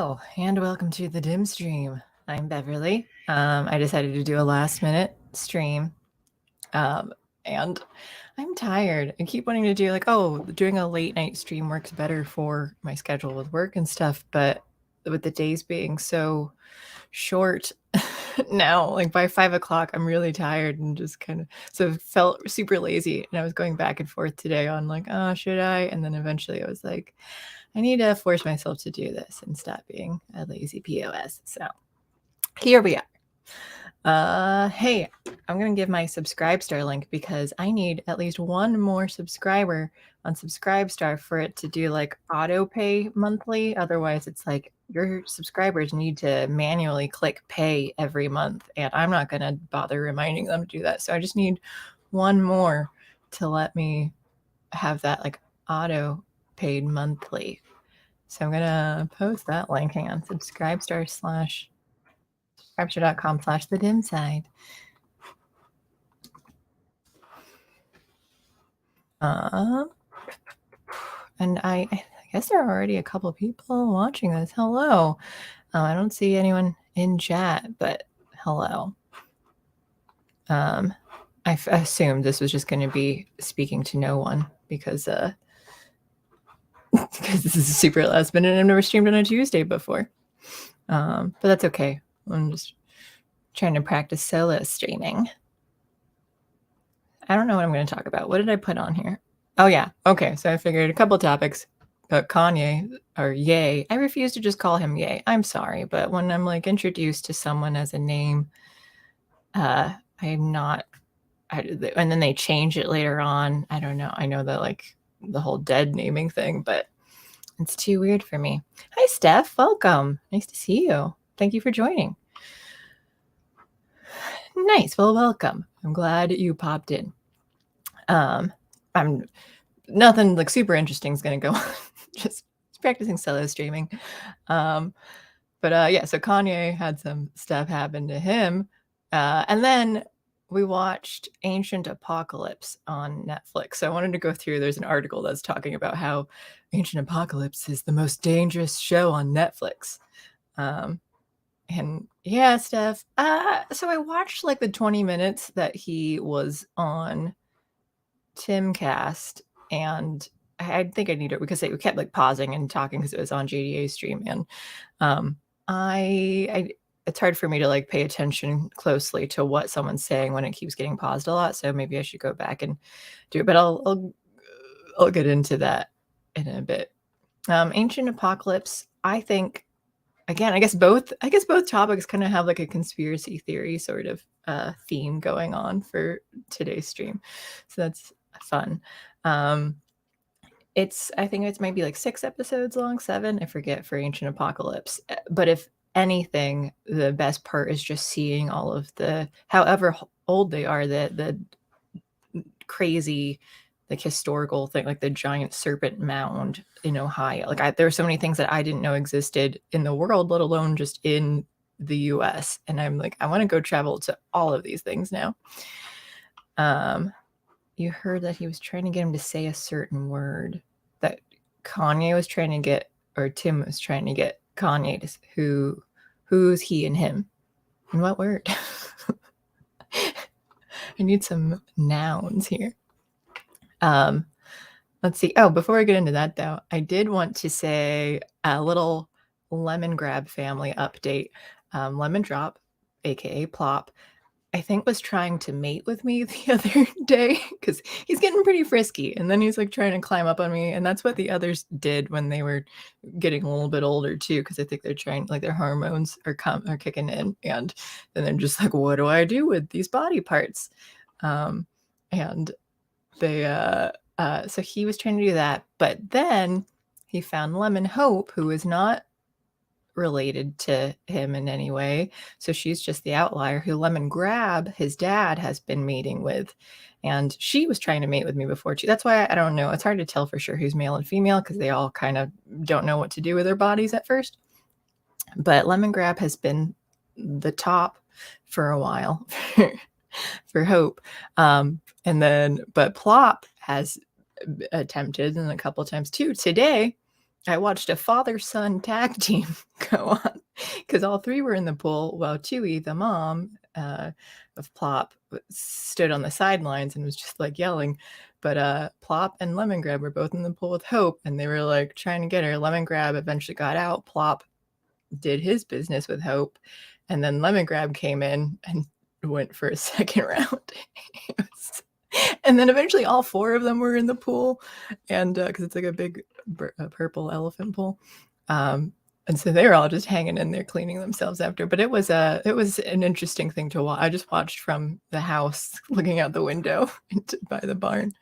Hello, and welcome to the Dim Stream. I'm Beverly. I decided to do a last minute stream, and I'm tired. I keep wanting to do doing a late night stream works better for my schedule with work and stuff, but with the days being so short now, like by 5 o'clock, I'm really tired and just so felt super lazy. And I was going back and forth today on like, oh, should I? And then eventually I was like, I need to force myself to do this and stop being a lazy POS. So here we are. Hey, I'm going to give my Subscribestar link because I need at least one more subscriber on Subscribestar for it to do like auto pay monthly. Otherwise, it's like your subscribers need to manually click pay every month, and I'm not going to bother reminding them to do that. So I just need one more to let me have that like auto paid monthly. So I'm gonna post that link. Hang on, subscribestar.com/thedimside. And I guess there are already a couple people watching this. Hello. I don't see anyone in chat, but hello. I assumed this was just going to be speaking to no one because this is a super last minute and I've never streamed on a Tuesday before. But that's okay. I'm just trying to practice solo streaming. I don't know what I'm going to talk about. What did I put on here? Oh, yeah. Okay. So I figured a couple topics about Kanye or Ye. I refuse to just call him Ye. I'm sorry. But when I'm like introduced to someone as a name, I'm not. And then they change it later on. I don't know. I know that like the whole dead naming thing, but it's too weird for me. Hi, Steph. Welcome. Nice to see you. Thank you for joining. Nice. Well, welcome. I'm glad you popped in. I'm nothing like super interesting is going to go on. just practicing solo streaming. Yeah, so Kanye had some stuff happen to him. And then we watched Ancient Apocalypse on Netflix. So I wanted to go through, there's an article that's talking about how Ancient Apocalypse is the most dangerous show on Netflix. And yeah, Steph. So I watched like the 20 minutes that he was on Timcast, and I think I need it because they kept like pausing and talking because it was on JDA stream, and it's hard for me to like pay attention closely to what someone's saying when it keeps getting paused a lot. So maybe I should go back and do it, but I'll get into that in a bit. Ancient Apocalypse, I think, again, I guess both topics kind of have like a conspiracy theory sort of theme going on for today's stream, so that's fun. I think it's maybe like 6 episodes long, 7, I forget, for Ancient Apocalypse. But if anything, the best part is just seeing all of the, however old they are, the crazy like historical thing, like the giant serpent mound in Ohio. Like there are so many things that I didn't know existed in the world, let alone just in the US. And I'm like, I want to go travel to all of these things now. You heard that he was trying to get him to say a certain word, that Kanye was trying to get, or Tim was trying to get Kanye to, who's he and him? And what word? I need some nouns here. Let's see. Oh, before I get into that though, I did want to say a little Lemon Grab family update. Lemon Drop, aka Plop, I think was trying to mate with me the other day because he's getting pretty frisky, and then he's like trying to climb up on me, and that's what the others did when they were getting a little bit older too, because I think they're trying, like their hormones are kicking in, and then they're just like, what do I do with these body parts? And they so he was trying to do that, but then he found Lemon Hope, who is not related to him in any way. So she's just the outlier who Lemon Grab, his dad, has been mating with. And she was trying to mate with me before too. That's why I don't know. It's hard to tell for sure who's male and female because they all kind of don't know what to do with their bodies at first. But Lemon Grab has been the top for a while for Hope. But Plop has attempted, and a couple times too. Today, I watched a father-son tag team go on because all three were in the pool while Chewy, the mom of Plop, stood on the sidelines and was just like yelling. But Plop and Lemongrab were both in the pool with Hope, and they were like trying to get her. Lemongrab eventually got out. Plop did his business with Hope, and then Lemongrab came in and went for a second round. And then eventually all four of them were in the pool, and because it's like a big purple elephant pool, and so they were all just hanging in there cleaning themselves after. But it was an interesting thing to watch. I just watched from the house, looking out the window by the barn,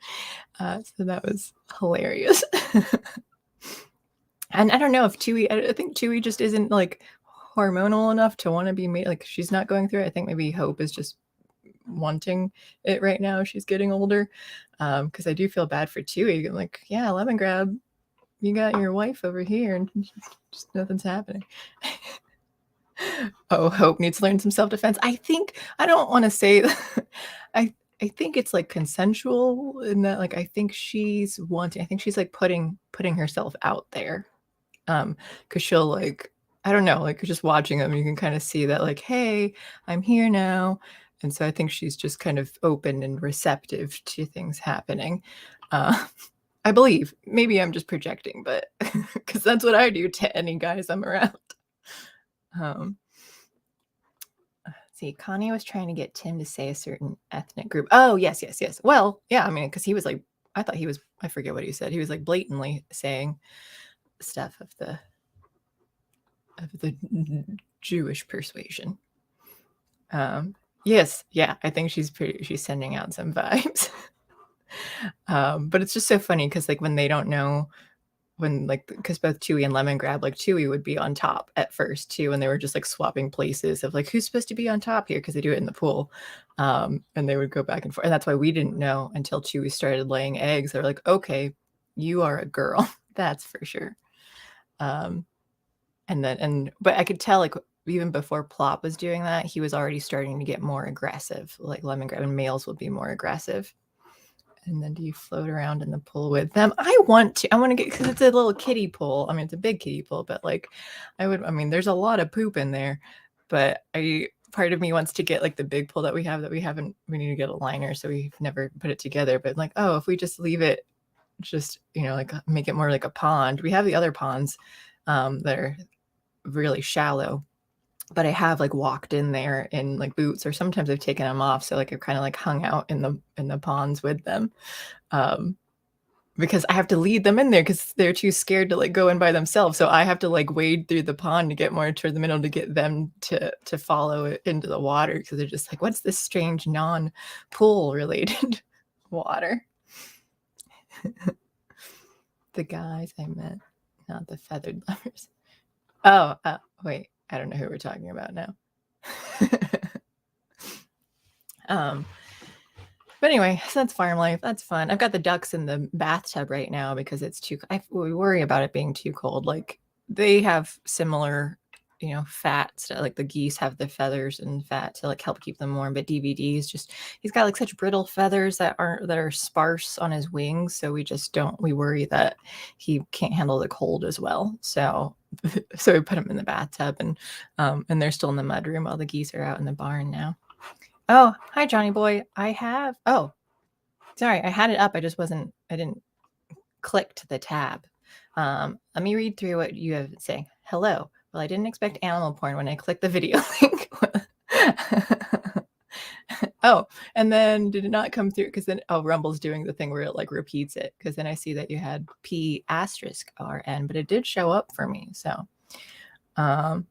so that was hilarious. And I don't know if Chewy, I think Chewy just isn't like hormonal enough to want to be made, like she's not going through it. I think maybe Hope is just wanting it right now. She's getting older. Because I do feel bad for Chewy. I'm like, yeah, Lemongrab, you got your wife over here and just nothing's happening. Oh, Hope needs to learn some self-defense. I don't want to say I think it's like consensual in that, like, I think she's like putting herself out there. Because she'll, like, I don't know, like just watching them, you can kind of see that, like, hey, I'm here now. And so I think she's just kind of open and receptive to things happening. I believe. Maybe I'm just projecting, but because that's what I do to any guys I'm around. See, Kanye was trying to get Tim to say a certain ethnic group. Oh, yes. Well, yeah, I mean, because he was like, I forget what he said. He was like blatantly saying stuff of the Jewish persuasion. Yes, yeah, I think she's sending out some vibes. But it's just so funny because like when they don't know, because both Chewy and Lemongrab, like Chewy would be on top at first too, and they were just like swapping places of like who's supposed to be on top here because they do it in the pool, and they would go back and forth, and that's why we didn't know until Chewy started laying eggs. They're like, okay, you are a girl, that's for sure. But I could tell, like, even before Plop was doing that, he was already starting to get more aggressive. Like Lemongrab and males would be more aggressive. And then do you float around in the pool with them? I want to get, because it's a little kiddie pool. I mean, it's a big kiddie pool, but like there's a lot of poop in there, but part of me wants to get like the big pool that we need to get a liner. So we've never put it together, but like, oh, if we just leave it, just, like make it more like a pond. We have the other ponds that are really shallow, but I have like walked in there in like boots, or sometimes I've taken them off. So like I've kind of like hung out in the ponds with them, because I have to lead them in there because they're too scared to like go in by themselves. So I have to like wade through the pond to get more toward the middle to get them to follow it into the water, because they're just like, what's this strange non-pool related water? The guys I met, not the feathered lovers. Oh, wait. I don't know who we're talking about now. But anyway, so that's farm life. That's fun. I've got the ducks in the bathtub right now because it's we worry about it being too cold. Like they have similar, fats. Like the geese have the feathers and fat to like help keep them warm. But DVD is just, he's got like such brittle feathers that are sparse on his wings. So we worry that he can't handle the cold as well. So we put him in the bathtub, and they're still in the mudroom while the geese are out in the barn now. Oh, hi, Johnny boy. I had it up. I didn't click to the tab. Let me read through what you have to say. Hello. Well, I didn't expect animal porn when I clicked the video link. Oh, and then did it not come through? Because then, Rumble's doing the thing where it like repeats it. Because then I see that you had P*RN, but it did show up for me. So, I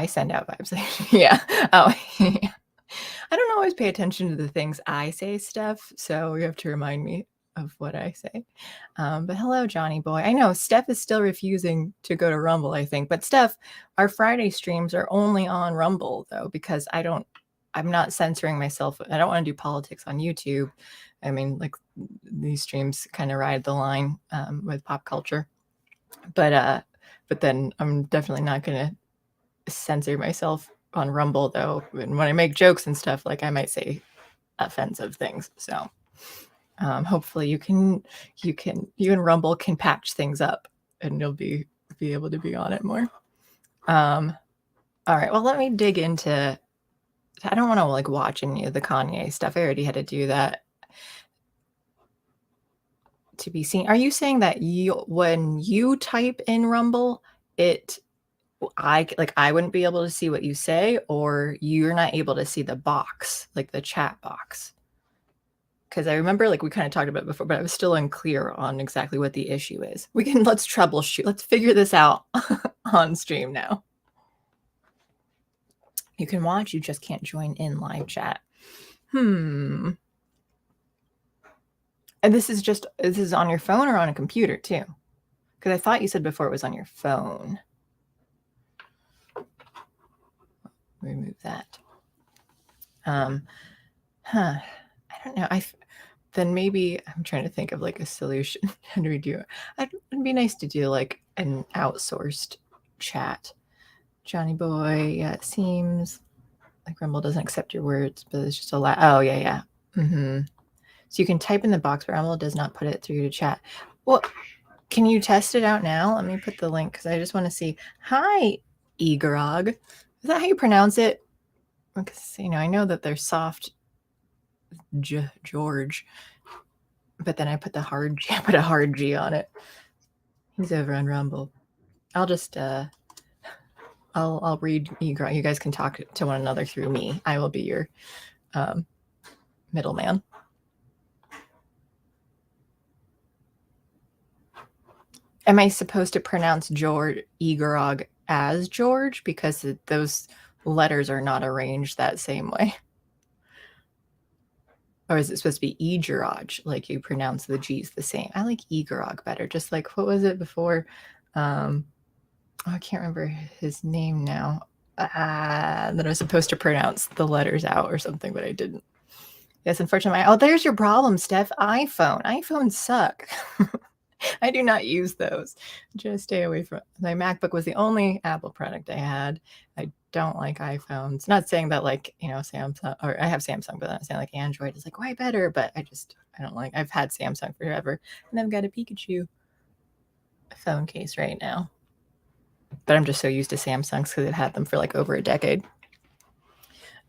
send out vibes. Yeah. Oh, yeah. I don't always pay attention to the things I say, Steph. So you have to remind me of what I say. But hello, Johnny boy. I know Steph is still refusing to go to Rumble, I think. But Steph, our Friday streams are only on Rumble, though, because I'm not censoring myself. I don't want to do politics on YouTube. I mean, like these streams kind of ride the line with pop culture. But then I'm definitely not going to censor myself on Rumble, though. And when I make jokes and stuff, like I might say offensive things. So hopefully you and Rumble can patch things up and you'll be able to be on it more. All right, well, let me dig into, I don't want to like watch any of the Kanye stuff. I already had to do that to be seen. Are you saying that when you type in Rumble, I wouldn't be able to see what you say, or you're not able to see the box, like the chat box? Because I remember like we kind of talked about it before, but I was still unclear on exactly what the issue is. Let's troubleshoot. Let's figure this out on stream now. You can watch, you just can't join in live chat. And this is on your phone or on a computer too? Because I thought you said before it was on your phone. Remove that. I don't know. Then maybe I'm trying to think of like a solution. How do we do it? It'd be nice to do like an outsourced chat. Johnny boy, yeah, it seems like Rumble doesn't accept your words, but it's just a lot. Oh, yeah. So you can type in the box, but Rumble does not put it through to chat. Well, can you test it out now? Let me put the link because I just want to see. Hi, Igorog. Is that how you pronounce it? Because, I know that they're soft George, but then I put a hard G on it. He's over on Rumble. I'll just, I'll read Igorog. You guys can talk to one another through me. I will be your middleman. Am I supposed to pronounce Igorog as George? Because those letters are not arranged that same way. Or is it supposed to be Igorog, like you pronounce the G's the same? I like Igorog better. Just like, what was it before? I can't remember his name now. That I was supposed to pronounce the letters out or something, but I didn't. Yes, unfortunately. Oh, there's your problem, Steph. iPhones suck. I do not use those. Just stay away from it. My MacBook was the only Apple product I had. I don't like iPhones. Not saying that like, Samsung, or I have Samsung, but I'm not saying like Android is like way better, but I don't like, I've had Samsung forever, and I've got a Pikachu phone case right now. But I'm just so used to Samsungs because I've had them for like over a decade.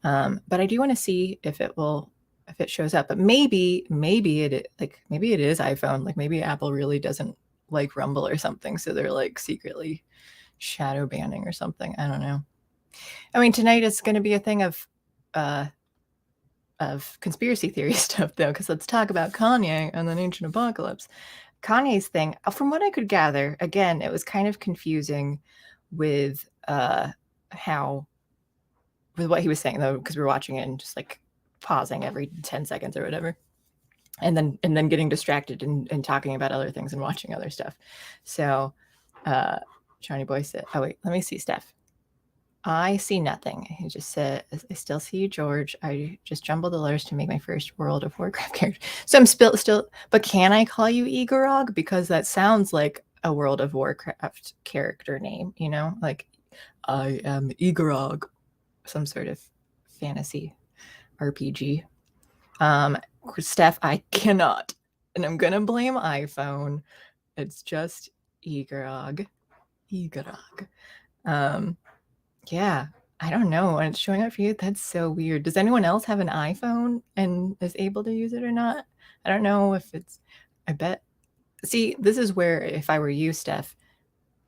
But I do want to see if it shows up. But maybe it is iPhone. Like maybe Apple really doesn't like Rumble or something, so they're like secretly shadow banning or something. I don't know. I mean, tonight is going to be a thing of conspiracy theory stuff, though, because let's talk about Kanye and the ancient apocalypse. Kanye's thing, from what I could gather, again, it was kind of confusing with with what he was saying, though, because we were watching it and just like pausing every 10 seconds or whatever, and then getting distracted and talking about other things and watching other stuff. So Johnny boy said, oh wait, let me see, Steph. I see nothing. He just said, I still see you, George. I just jumbled the letters to make my first World of Warcraft character. So I'm still, but can I call you Igorog? Because that sounds like a World of Warcraft character name, like I am Igorog, some sort of fantasy RPG. Steph, I cannot. And I'm going to blame iPhone. It's just Igorog. Yeah, I don't know. And it's showing up for you. That's so weird. Does anyone else have an iPhone and is able to use it or not? I don't know if I bet. See, this is where if I were you, Steph,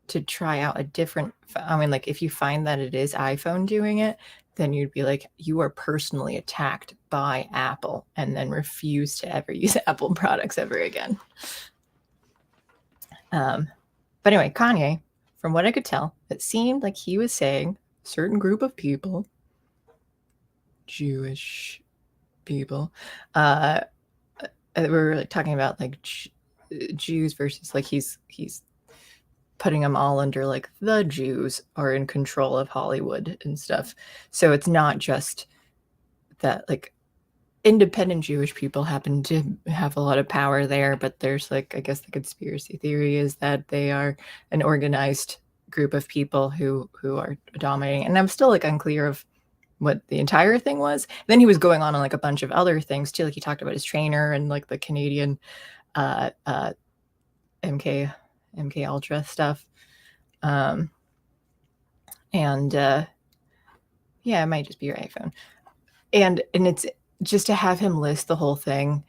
to try out a different, like if you find that it is iPhone doing it, then you'd be like, you are personally attacked by Apple, and then refuse to ever use Apple products ever again. But anyway, Kanye, from what I could tell, it seemed like he was saying a certain group of people, Jewish people, we're like talking about like Jews versus like he's putting them all under like the Jews are in control of Hollywood and stuff. So it's not just that like independent Jewish people happen to have a lot of power there, but there's like, I guess the conspiracy theory is that they are an organized group of people who are dominating. And I'm still like unclear of what the entire thing was. Then he was going on like a bunch of other things too. Like he talked about his trainer and like the Canadian MK MK Ultra stuff. And yeah, it might just be your iPhone. And it's just to have him list the whole thing.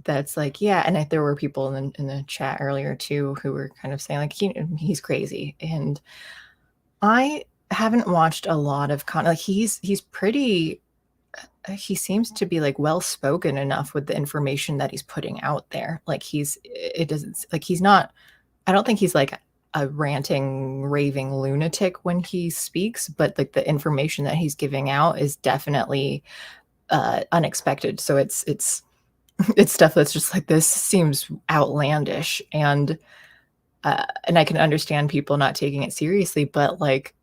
That's like, yeah. And there were people in the chat earlier too who were kind of saying like he's crazy. And I haven't watched a lot of like he's pretty. He seems to be like well spoken enough with the information that he's putting out there. Like it doesn't like he's not. I don't think he's like a ranting, raving lunatic when he speaks, but like the information that he's giving out is definitely unexpected. So it's it's stuff that's just like, this seems outlandish, and I can understand people not taking it seriously, but like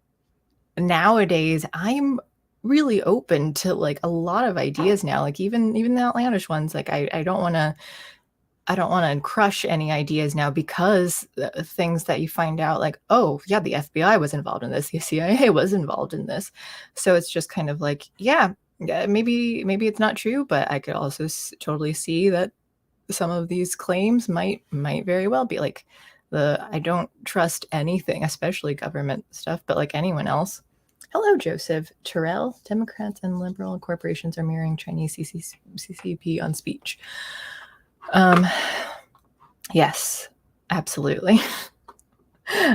nowadays I'm really open to like a lot of ideas now, like even the outlandish ones. Like I don't want to crush any ideas now, because things that you find out like, oh yeah, the FBI was involved in this, the CIA was involved in this. So it's just kind of like, yeah, maybe it's not true, but I could also totally see that some of these claims might very well be like, I don't trust anything, especially government stuff, but like anyone else. Hello, Joseph Terrell. Democrats and liberal corporations are mirroring Chinese CCP on speech. Yes, absolutely.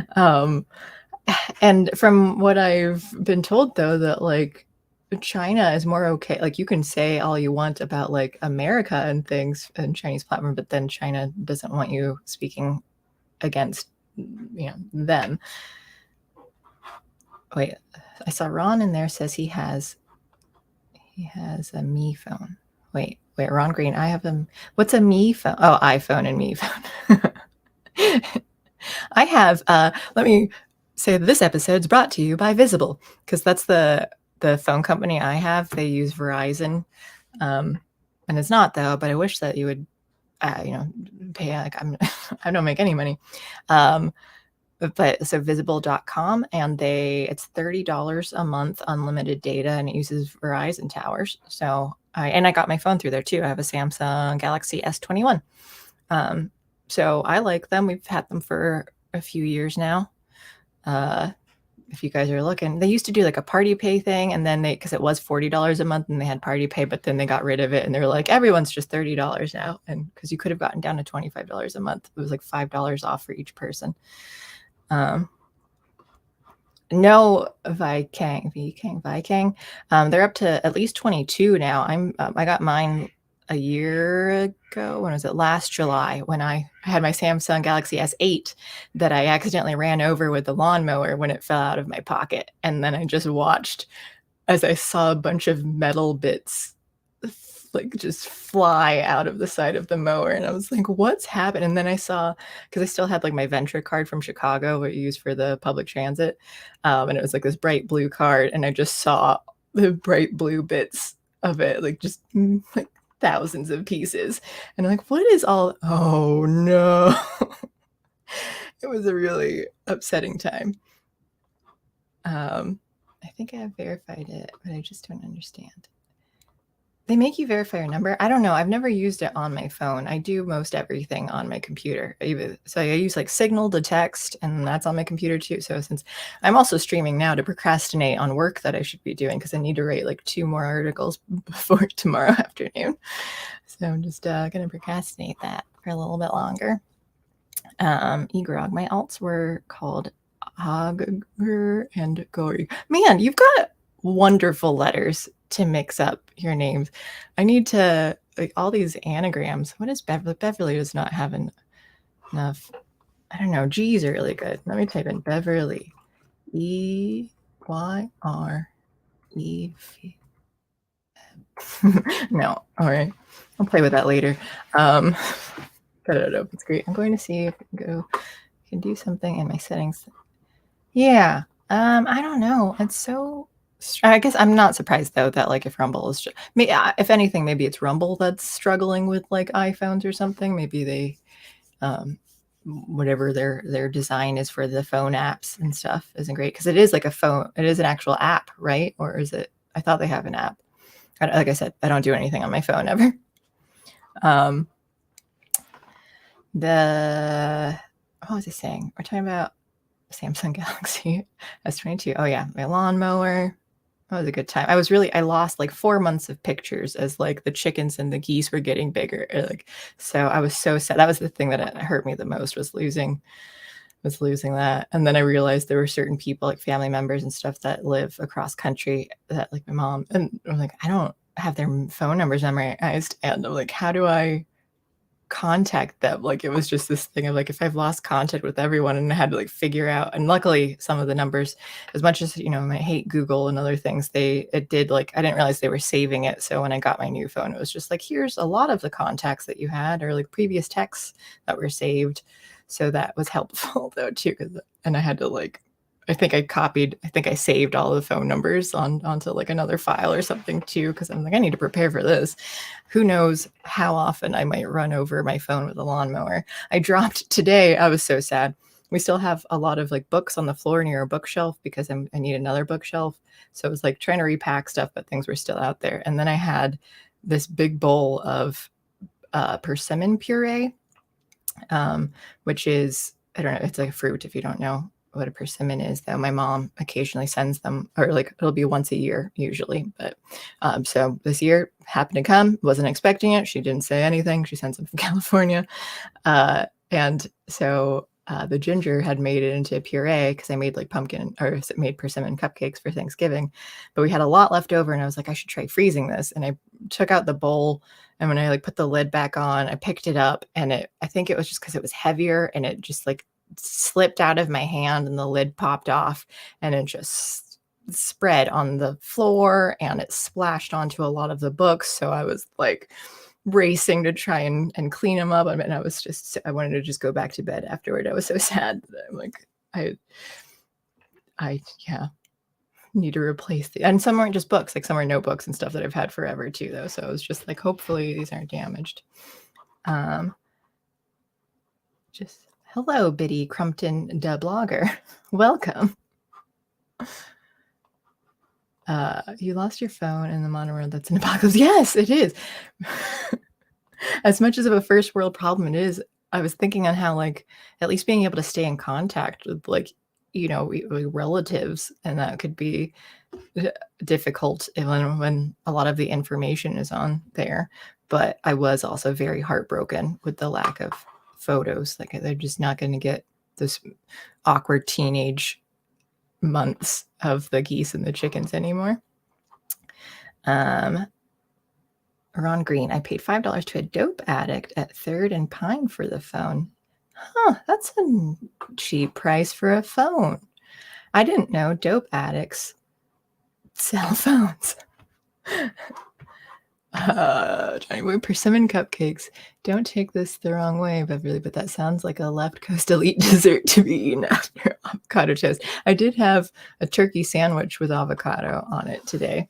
And from what I've been told, though, that like China is more okay. Like you can say all you want about like America and things and Chinese platform, but then China doesn't want you speaking against, them. Wait, I saw Ron in there says he has a Me phone. Wait, Ron Green, I have what's a Me phone? Oh, iPhone and Me phone. I have, let me say this episode's brought to you by Visible, because that's the phone company I have. They use Verizon. And it's not though, but I wish that you would, pay, like I don't make any money. But so visible.com, and it's $30 a month, unlimited data, and it uses Verizon towers. So I got my phone through there too. I have a Samsung Galaxy S21. So I like them. We've had them for a few years now. If you guys are looking, they used to do like a party pay thing, and then because it was $40 a month and they had party pay, but then they got rid of it and they were like, everyone's just $30 now. And because you could have gotten down to $25 a month, it was like $5 off for each person. No, Viking. They're up to at least 22 now. I got mine a year ago. When was it? Last July, when I had my Samsung Galaxy S8 that I accidentally ran over with the lawnmower when it fell out of my pocket. And then I just watched as I saw a bunch of metal bits like just fly out of the side of the mower, and I was like, what's happened? And then I saw, because I still had like my Venture card from Chicago, what you use for the public transit, and it was like this bright blue card, and I just saw the bright blue bits of it, like just like thousands of pieces, and I'm like, what is all? Oh no. It was a really upsetting time. I think I have verified it, but I just don't understand. They make you verify your number. I don't know. I've never used it on my phone. I do most everything on my computer. So I use like Signal to text, and that's on my computer too. So since I'm also streaming now to procrastinate on work that I should be doing, because I need to write like 2 more articles before tomorrow afternoon. So I'm just going to procrastinate that for a little bit longer. Egrog. My alts were called Hagger and Gory. Man, you've got wonderful letters to mix up your names. I need to, like, all these anagrams. What is Beverly? Beverly does not have enough. I don't know. G's are really good. Let me type in Beverly. EYRE. No. All right. I'll play with that later. Cut it up. It's great. I'm going to see if I can do something in my settings. Yeah. I don't know. It's so, I guess I'm not surprised though that like if Rumble is, if anything, maybe it's Rumble that's struggling with like iPhones or something. Maybe they, whatever their design is for the phone apps and stuff isn't great, because it is like a phone. It is an actual app, right? Or is it? I thought they have an app. Like I said, I don't do anything on my phone ever. what was I saying? We're talking about Samsung Galaxy S22. Oh yeah, my lawnmower. That was a good time. I lost like 4 months of pictures as like the chickens and the geese were getting bigger. Like, so I was so sad. That was the thing that hurt me the most, was losing that. And then I realized there were certain people, like family members and stuff, that live across country, that like my mom, and I'm like, I don't have their phone numbers memorized. And I'm like, how do I contact them? Like, it was just this thing of like, if I've lost contact with everyone, and I had to like figure out. And luckily some of the numbers, as much as I hate Google and other things, it did, like, I didn't realize they were saving it. So when I got my new phone, it was just like, here's a lot of the contacts that you had, or like previous texts that were saved. So that was helpful though too, and I had to like, I think I saved all the phone numbers onto like another file or something too, because I'm like, I need to prepare for this. Who knows how often I might run over my phone with a lawnmower. I dropped today. I was so sad. We still have a lot of like books on the floor near a bookshelf because I need another bookshelf. So I was like trying to repack stuff, but things were still out there. And then I had this big bowl of persimmon puree, which is, I don't know, it's like a fruit if you don't know what a persimmon is, though. My mom occasionally sends them, or like it'll be once a year usually. But so this year happened to come, wasn't expecting it. She didn't say anything. She sends them from California. And so the ginger had made it into a puree, because I made like made persimmon cupcakes for Thanksgiving. But we had a lot left over, and I was like, I should try freezing this. And I took out the bowl, and when I like put the lid back on, I picked it up, and I think it was just because it was heavier, and it just like slipped out of my hand, and the lid popped off, and it just spread on the floor, and it splashed onto a lot of the books. So I was like racing to try and clean them up. I mean, I wanted to just go back to bed afterward. I was so sad that I'm like, I need to replace and some aren't just books, like some are notebooks and stuff that I've had forever too, though. So I was just like, hopefully these aren't damaged. Just hello, Biddy Crumpton, da blogger. Welcome. You lost your phone in the monorail. That's an apocalypse. Yes, it is. As much as of a first world problem it is, I was thinking on how, like, at least being able to stay in contact with, like, relatives, and that could be difficult when a lot of the information is on there. But I was also very heartbroken with the lack of photos. Like, they're just not going to get this awkward teenage months of the geese and the chickens anymore. Ron Green, I paid $5 to a dope addict at 3rd and Pine for the phone. Huh, that's a cheap price for a phone. I didn't know dope addicts sell phones. Johnny Boy, persimmon cupcakes. Don't take this the wrong way, Beverly, but that sounds like a left coast elite dessert to be eaten after avocado toast. I did have a turkey sandwich with avocado on it today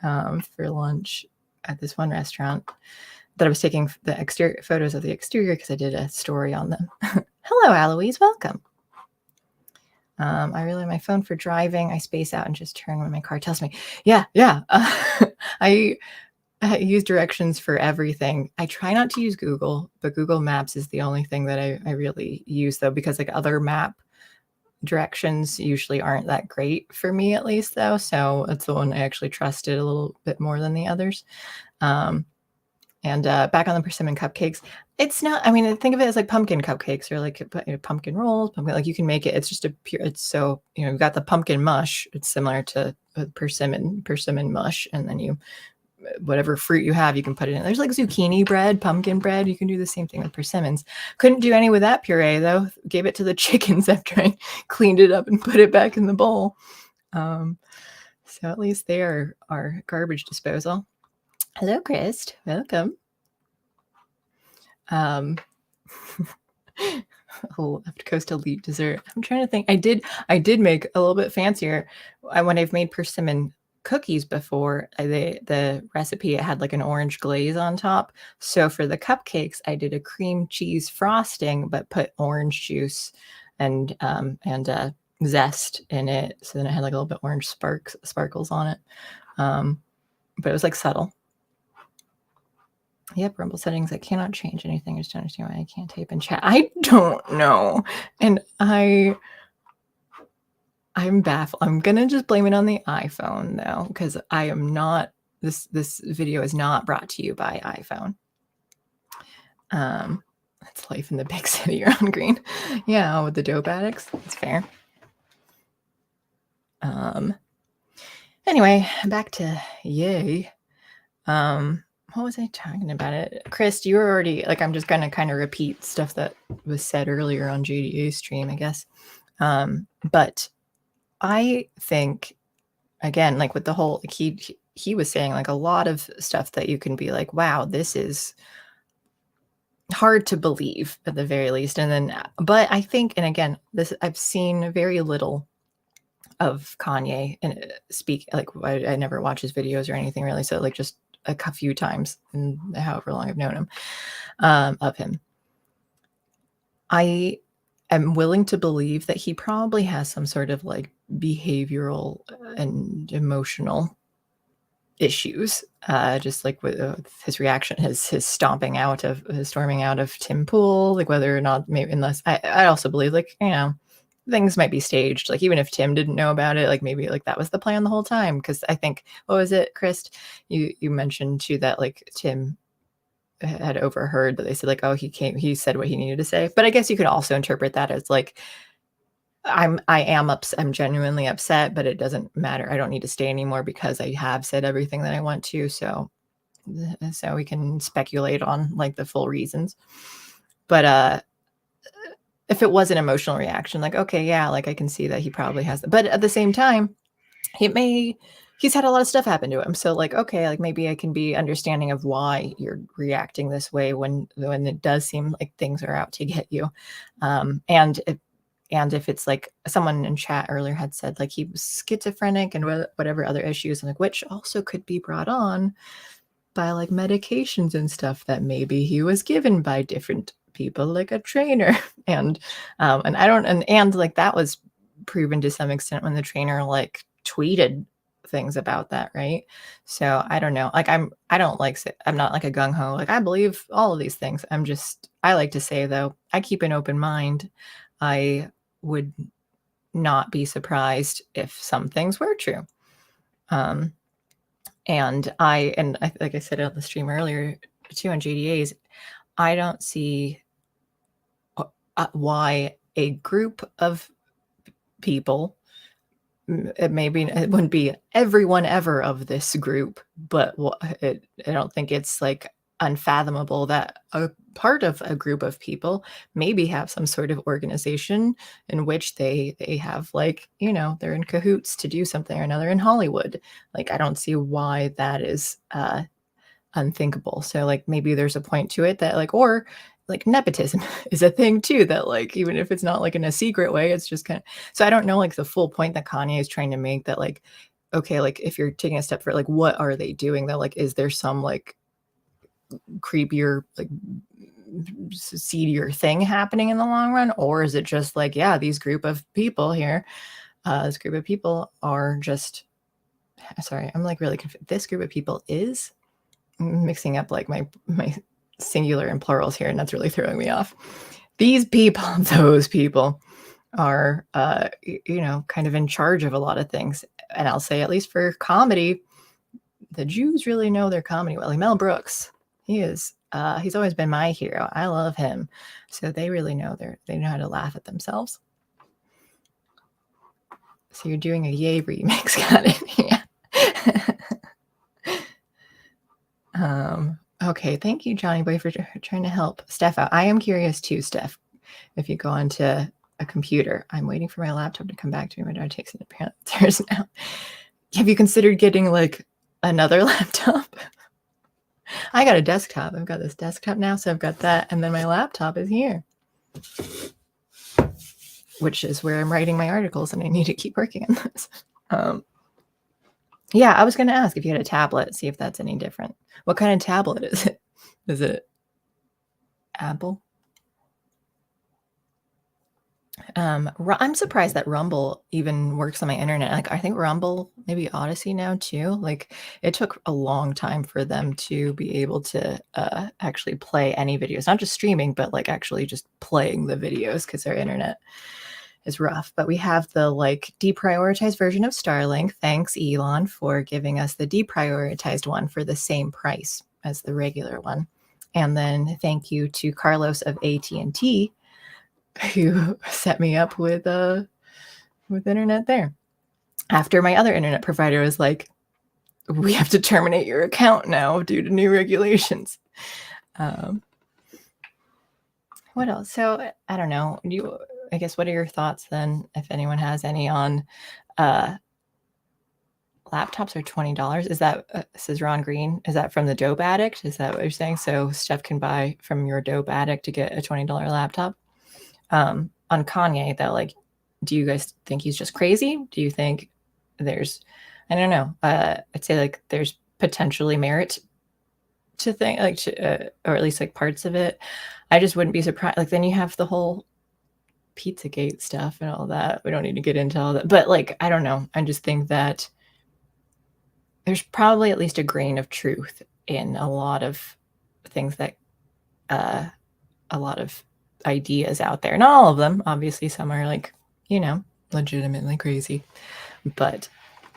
for lunch at this one restaurant that I was taking the exterior photos of the exterior because I did a story on them. Hello, Aloise. Welcome. I rely on my phone for driving. I space out and just turn when my car tells me. Yeah. I use directions for everything. I try not to use Google, but Google Maps is the only thing that I really use, though, because like other map directions usually aren't that great for me, at least, though. So it's the one I actually trusted a little bit more than the others. And back on the persimmon cupcakes, it's not, I mean, think of it as like pumpkin cupcakes or like pumpkin rolls, like you can make it. It's just it's so, you've got the pumpkin mush. It's similar to persimmon mush. And then whatever fruit you have, you can put it in. There's like zucchini bread, pumpkin bread. You can do the same thing with persimmons. Couldn't do any with that puree, though. Gave it to the chickens after I cleaned it up and put it back in the bowl. So at least they are garbage disposal. Hello, Chris. Welcome. Left Coast elite dessert. I'm trying to think. I did make a little bit fancier when I've made persimmon cookies before. The recipe, it had like an orange glaze on top. So for the cupcakes, I did a cream cheese frosting, but put orange juice and zest in it. So then it had like a little bit orange sparkles on it. But it was like subtle. Yep, Rumble settings. I cannot change anything. I just don't understand why I can't type in chat. I don't know. And I'm baffled. I'm gonna just blame it on the iPhone though, because I am not. This video is not brought to you by iPhone. It's life in the big city around Green. Yeah, with the dope addicts. It's fair. Anyway, back to yay. What was I talking about it? Chris, you were already like, I'm just gonna kind of repeat stuff that was said earlier on JDA's stream, I guess. But I think, again, like with the whole, like he was saying like a lot of stuff that you can be like, wow, this is hard to believe at the very least. And then, but I think, and again, this, I've seen very little of Kanye and speak, like I never watch his videos or anything really. So like just a few times in however long I've known him, of him. I am willing to believe that he probably has some sort of like behavioral and emotional issues, just like with his reaction, his storming out of Tim Pool, like whether or not, maybe, unless I also believe, like, you know, things might be staged, like even if Tim didn't know about it, like maybe like that was the plan the whole time. Because I think, what was it, Chris, you mentioned too that like Tim had overheard that they said like, oh, he said what he needed to say. But I guess you could also interpret that as like, I am upset. I'm genuinely upset, but it doesn't matter. I don't need to stay anymore because I have said everything that I want to. So we can speculate on like the full reasons. But if it was an emotional reaction, like, okay, yeah, like I can see that he probably has, but at the same time, he's had a lot of stuff happen to him. So like, okay, like maybe I can be understanding of why you're reacting this way when it does seem like things are out to get you. And if it's like someone in chat earlier had said like he was schizophrenic and whatever other issues, and like which also could be brought on by like medications and stuff that maybe he was given by different people, like a trainer. And I don't, and like that was proven to some extent when the trainer like tweeted things about that, right? So I don't know. Like I'm not like a gung-ho, like I believe all of these things. I like to say though, I keep an open mind. I would not be surprised if some things were true. And like I said on the stream earlier too on JDA's, I don't see why a group of people, it wouldn't be everyone ever of this group, but I don't think it's like unfathomable that a part of a group of people maybe have some sort of organization in which they have, like, you know, they're in cahoots to do something or another in Hollywood. Like I don't see why that is unthinkable. So like maybe there's a point to it that like, or like nepotism is a thing too, that like even if it's not like in a secret way, it's just kind of, so I don't know like the full point that Kanye is trying to make, that like, okay, like if you're taking a step for like what are they doing, that like is there some like creepier, like seedier thing happening in the long run, or is it just like, yeah, these group of people here, this group of people are just, sorry, I'm like really confused. This group of people is mixing up like my singular and plurals here, and that's really throwing me off. These people, those people are you know, kind of in charge of a lot of things. And I'll say, at least for comedy, the Jews really know their comedy well. Like Mel Brooks, he's always been my hero. I love him. So they really know they know how to laugh at themselves. So you're doing a Yay remix. Got it. Yeah. Okay, thank you, Johnny Boy, for trying to help Steph out. I am curious too, Steph. If you go onto a computer, I'm waiting for my laptop to come back to me. My daughter takes it upstairs now. Have you considered getting like another laptop? I got a desktop. I've got this desktop now, so I've got that, and then my laptop is here, which is where I'm writing my articles, and I need to keep working on this. Yeah, I was going to ask if you had a tablet, see if that's any different. What kind of tablet is it? Is it Apple? I'm surprised that Rumble even works on my internet. Like, I think Rumble, maybe Odyssey now too. Like, it took a long time for them to be able to actually play any videos, not just streaming, but like actually just playing the videos because their internet is rough. But we have the like deprioritized version of Starlink. Thanks, Elon, for giving us the deprioritized one for the same price as the regular one. And then thank you to Carlos of AT&T who set me up with internet there. After my other internet provider was like, we have to terminate your account now due to new regulations. What else? So I don't know. I guess what are your thoughts then, if anyone has any, on laptops are $20? Is that says Ron Green? Is that from the dope addict? Is that what you're saying? So Steph can buy from your dope addict to get a $20 laptop? On Kanye, that like, do you guys think he's just crazy? Do you think there's, I don't know. I'd say like there's potentially merit to think like, or at least like parts of it. I just wouldn't be surprised. Like then you have the whole Pizzagate stuff and all that. We don't need to get into all that, but like, I don't know. I just think that there's probably at least a grain of truth in a lot of things that, a lot of ideas out there. Not all of them, obviously. Some are like, legitimately crazy. But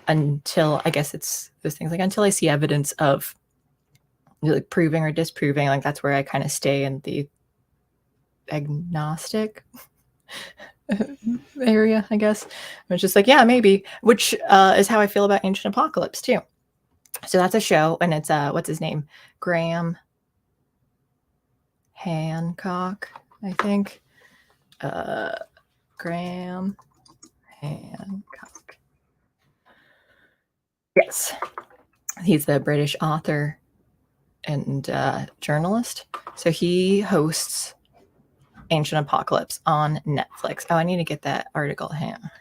until, I guess it's those things, like until I see evidence of like proving or disproving, like that's where I kind of stay in the agnostic area, I guess. It's just like, yeah, maybe, which is how I feel about Ancient Apocalypse too. So that's a show, and it's what's his name? Graham Hancock, I think. Graham Hancock. Yes. He's the British author and journalist. So he hosts Ancient Apocalypse on Netflix. Oh, I need to get that article.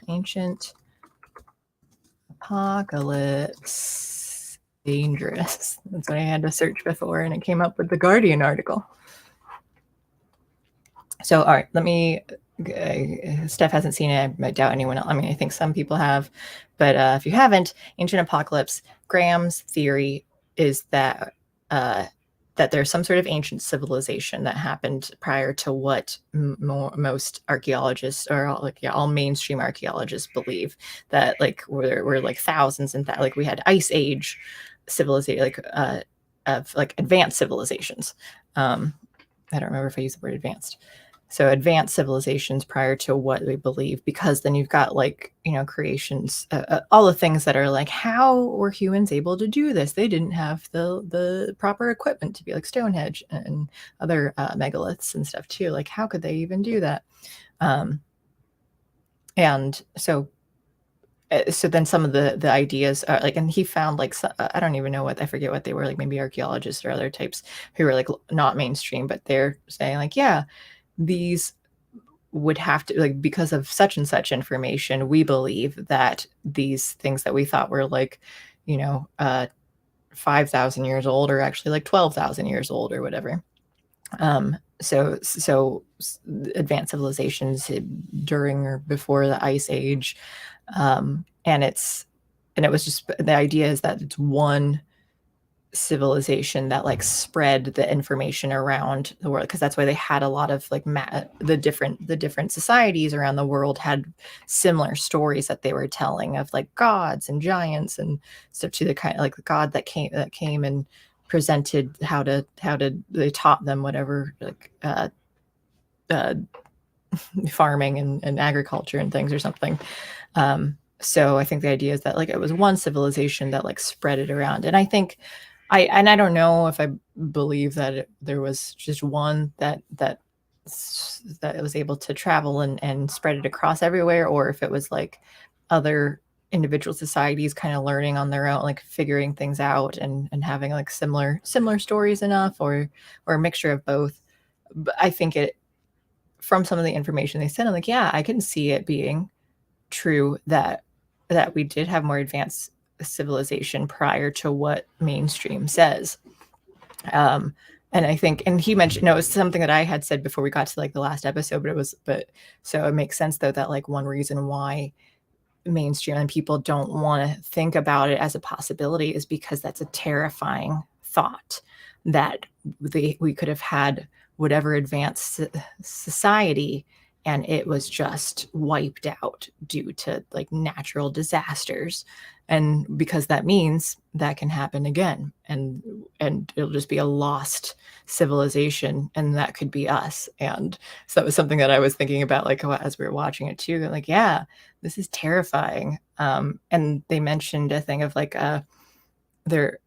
Ancient Apocalypse Dangerous. That's what I had to search before, and it came up with the Guardian article. So, all right, let me. Steph hasn't seen it. I doubt anyone else. I mean, I think some people have, but if you haven't, Ancient Apocalypse, Graham's theory is that that there's some sort of ancient civilization that happened prior to what most archaeologists, or all mainstream archaeologists, believe, that like we're like thousands and like we had Ice Age civilization, like of like advanced civilizations. I don't remember if I used the word advanced. So advanced civilizations prior to what we believe, because then you've got like, creations, all the things that are like, how were humans able to do this? They didn't have the proper equipment to be like Stonehenge and other megaliths and stuff too. Like, how could they even do that? And so then some of the ideas are like, and he found like, I don't even know I forget what they were, like maybe archaeologists or other types who were like not mainstream, but they're saying like, yeah, these would have to, like, because of such and such information, we believe that these things that we thought were like, 5,000 years old are actually like 12,000 years old or whatever. So advanced civilizations during or before the Ice Age. And it was just, the idea is that it's one civilization that like spread the information around the world, because that's why they had a lot of like the different societies around the world had similar stories that they were telling of like gods and giants and stuff, to the kind of like the god that came and presented how to they taught them whatever, like farming and agriculture and things or something. So I think the idea is that like it was one civilization that like spread it around. And I think I don't know if I believe that there was just one that was able to travel and spread it across everywhere, or if it was like other individual societies kind of learning on their own, like figuring things out and having like similar stories enough, or a mixture of both. But I think from some of the information they sent, I'm like, yeah, I can see it being true that we did have more advanced civilization prior to what mainstream says. And I think, and he mentioned, no, it was something that I had said before we got to like the last episode, but so it makes sense though that like one reason why mainstream and people don't want to think about it as a possibility is because that's a terrifying thought that we could have had whatever advanced society and it was just wiped out due to like natural disasters, and because that means that can happen again, and it'll just be a lost civilization, and that could be us. And so that was something that I was thinking about like as we were watching it too, like yeah, this is terrifying. And they mentioned a thing of like what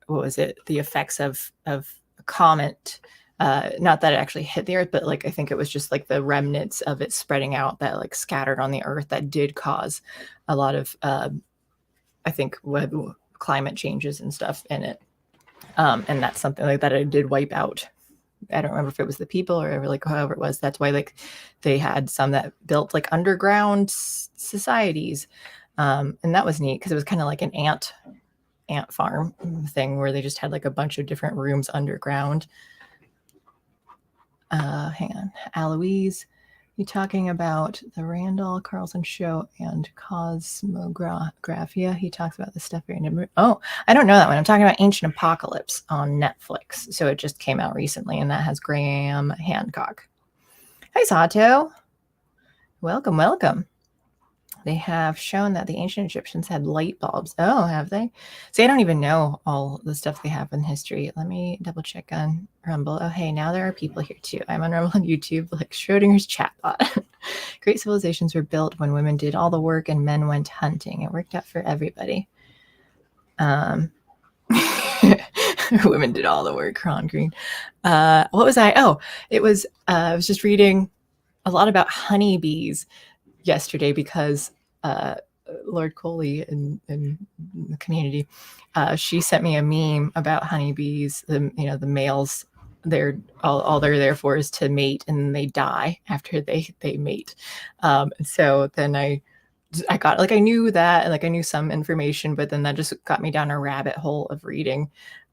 was it, the effects of a comet, not that it actually hit the earth, but like I think it was just like the remnants of it spreading out that like scattered on the earth that did cause a lot of I think climate changes and stuff in it. And that's something like that it did wipe out. I don't remember if it was the people or like however it was. That's why like they had some that built like underground societies. And that was neat because it was kind of like an ant farm thing where they just had like a bunch of different rooms underground. Hang on, Aloise, you talking about the Randall Carlson show and Cosmographia? He talks about this stuff. Oh, I don't know that one. I'm talking about Ancient Apocalypse on Netflix. So it just came out recently, and that has Graham Hancock. Hi, Sato. Welcome, welcome. They have shown that the ancient Egyptians had light bulbs. Oh, have they? See, I don't even know all the stuff they have in history. Let me double check on Rumble. Oh, hey, now there are people here too. I'm on Rumble and YouTube, like Schrodinger's chatbot. Great civilizations were built when women did all the work and men went hunting. It worked out for everybody. Women did all the work, Ron Green. What was I? Oh, it was, I was just reading a lot about honeybees yesterday because Lord Coley in the community, she sent me a meme about honeybees. The males, they're all they're there for is to mate, and they die after they mate. And so then I got like I knew that, and like I knew some information, but then that just got me down a rabbit hole of reading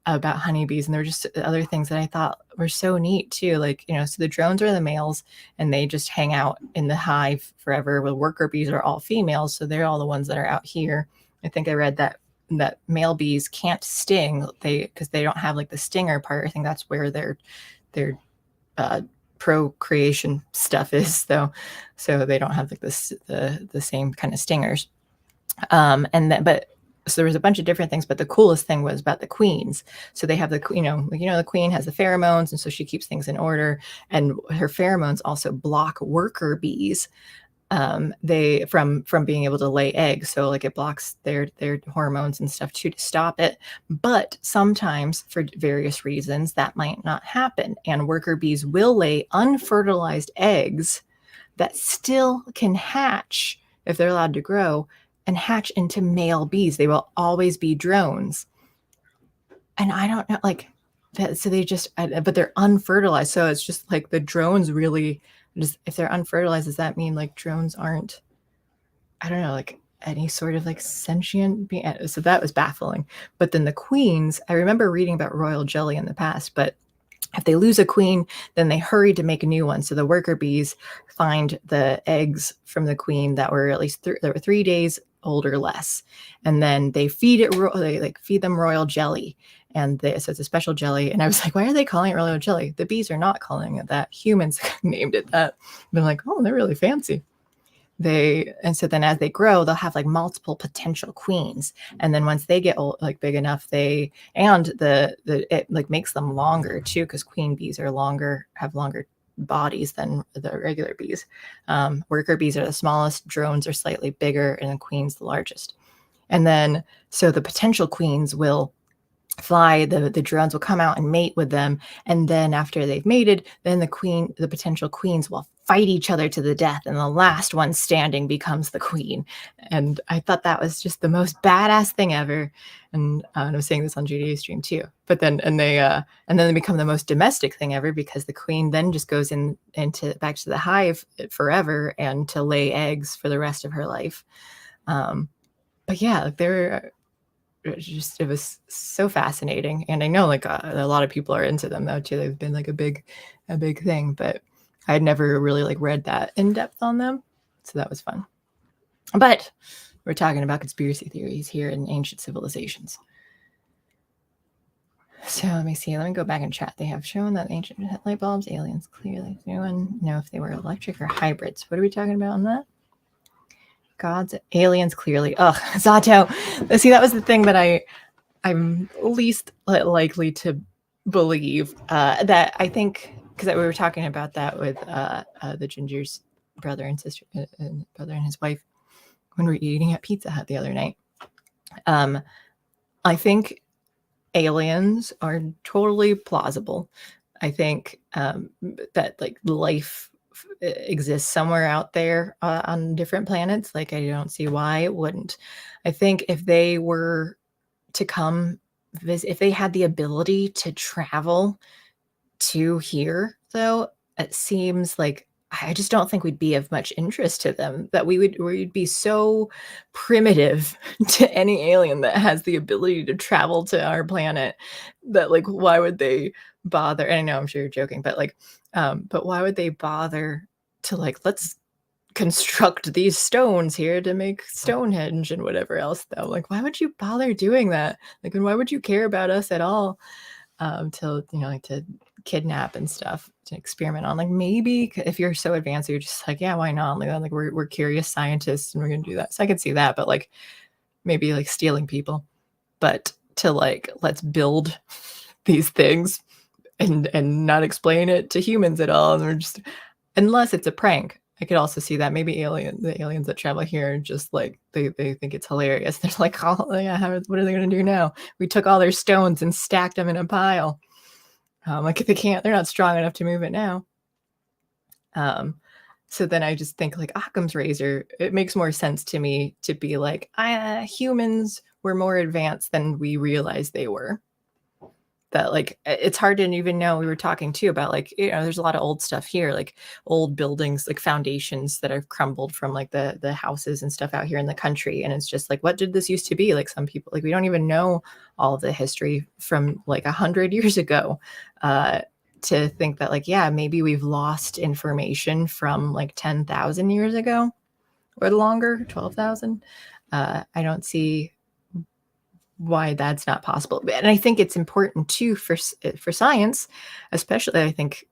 about honeybees, and there were just other things that I thought were so neat too. Like, so the drones are the males and they just hang out in the hive forever. Well, worker bees are all females, so they're all the ones that are out here. I think I read that male bees can't sting, because they don't have like the stinger part. I think that's where their procreation stuff is, though, so they don't have like the same kind of stingers. So there was a bunch of different things, but the coolest thing was about the queens. So they have the queen has the pheromones, and so she keeps things in order. And her pheromones also block worker bees, they from being able to lay eggs. So like it blocks their hormones and stuff too, to stop it. But sometimes for various reasons that might not happen, and worker bees will lay unfertilized eggs that still can hatch if they're allowed to grow and hatch into male bees. They will always be drones. And I don't know, like that. So they just, but they're unfertilized. So it's just like the drones really just, if they're unfertilized, does that mean like drones aren't, I don't know, like any sort of like sentient being? So that was baffling. But then the queens, I remember reading about royal jelly in the past, but if they lose a queen, then they hurry to make a new one. So the worker bees find the eggs from the queen that were at least there were 3 days old or less, and then they feed them royal jelly, and so it's a special jelly. And I was like, why are they calling it royal jelly? The bees are not calling it that. Humans named it that. Been like, oh, they're really fancy. And so then as they grow, they'll have like multiple potential queens, and then once they get old, like big enough, it like makes them longer too, because queen bees have longer bodies than the regular bees. Worker bees are the smallest, drones are slightly bigger, and the queen's the largest. And then so the potential queens will fly, the drones will come out and mate with them, and then after they've mated, then the potential queens will fight each other to the death, and the last one standing becomes the queen. And I thought that was just the most badass thing ever. And I was saying this on TheDimSoloStream too. But then they become the most domestic thing ever, because the queen then just goes back to the hive forever and to lay eggs for the rest of her life. But yeah, it was so fascinating. And I know like a lot of people are into them though too. They've been like a big thing, but I'd never really like read that in depth on them. So that was fun. But we're talking about conspiracy theories here in ancient civilizations. So let me see. Let me go back and chat. They have shown that ancient light bulbs, aliens clearly. Does anyone know if they were electric or hybrids? What are we talking about on that? Gods, aliens clearly. Ugh, Zato. See, that was the thing that I'm least likely to believe. That I think because we were talking about that with the Ginger's brother and sister, brother and his wife, when we were eating at Pizza Hut the other night. I think aliens are totally plausible. I think that like life exists somewhere out there on different planets. Like I don't see why it wouldn't. I think if they were to come visit, if they had the ability to travel to here, though, it seems like I just don't think we'd be of much interest to them, that we'd be so primitive to any alien that has the ability to travel to our planet that like why would they bother? And I know I'm sure you're joking, but like but why would they bother to like let's construct these stones here to make Stonehenge and whatever else though? Like why would you bother doing that? Like and why would you care about us at all? To like to kidnap and stuff to experiment on. Like maybe if you're so advanced, you're just like, yeah, why not? Like we're curious scientists and we're gonna do that. So I could see that, but like maybe like stealing people, but to like let's build these things and not explain it to humans at all, and we're just unless it's a prank. I could also see that maybe the aliens that travel here are just like they think it's hilarious. They're like, oh yeah, what are they gonna do now? We took all their stones and stacked them in a pile. Like if they're not strong enough to move it now. So then I just think like Occam's razor, it makes more sense to me to be like, humans were more advanced than we realized they were. That like it's hard to even know. We were talking too about like there's a lot of old stuff here, like old buildings, like foundations that have crumbled from like the houses and stuff out here in the country, and it's just like what did this used to be? Like some people like we don't even know all of the history from like 100 years ago. To think that like yeah maybe we've lost information from like 10,000 years ago or longer, 12,000. I don't see why that's not possible. And I think it's important too for science, especially. I think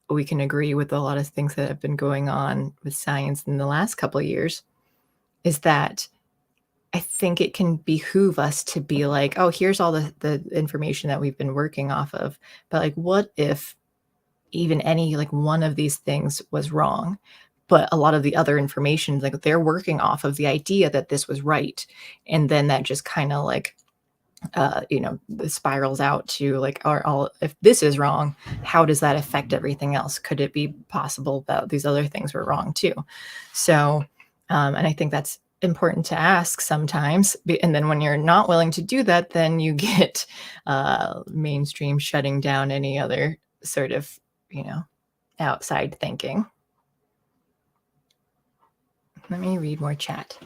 we can agree with a lot of things that have been going on with science in the last couple of years, is that I think it can behoove us to be like, oh, here's all the information that we've been working off of. But like, what if even any like one of these things was wrong? But a lot of the other information, like they're working off of the idea that this was right. And then that just kind of like spirals out to like, if this is wrong, how does that affect everything else? Could it be possible that these other things were wrong too? So, and I think that's important to ask sometimes. And then when you're not willing to do that, then you get mainstream shutting down any other sort of, outside thinking. Let me read more chat.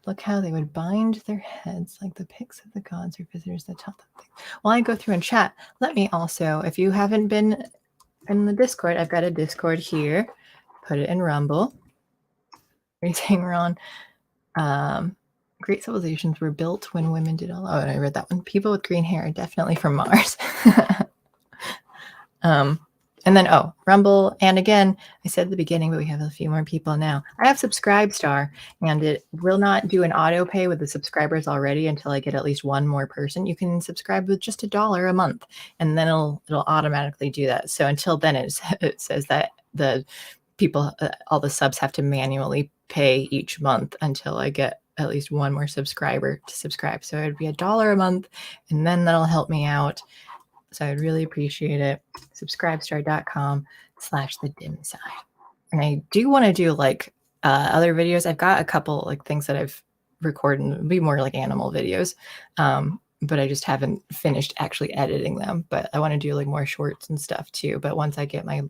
Look how they would bind their heads like the pics of the gods or visitors that tell them things. While I go through and chat, let me also, if you haven't been in the Discord, I've got a Discord here. Put it in Rumble. Are saying we're on? Great civilizations were built when women did all. Oh, and I read that one. People with green hair are definitely from Mars. And then, Rumble. And again, I said at the beginning, but we have a few more people now. I have Subscribestar, and it will not do an auto pay with the subscribers already until I get at least one more person. You can subscribe with just $1 a month, and then it'll automatically do that. So until then, it says that the people, all the subs have to manually pay each month until I get at least one more subscriber to subscribe. So it'd be $1 a month, and then that'll help me out. So I'd really appreciate it. Subscribestar.com/TheDimSide. And I do want to do like other videos. I've got a couple like things that I've recorded. It'll be more like animal videos. But I just haven't finished actually editing them. But I want to do like more shorts and stuff too. But once I get my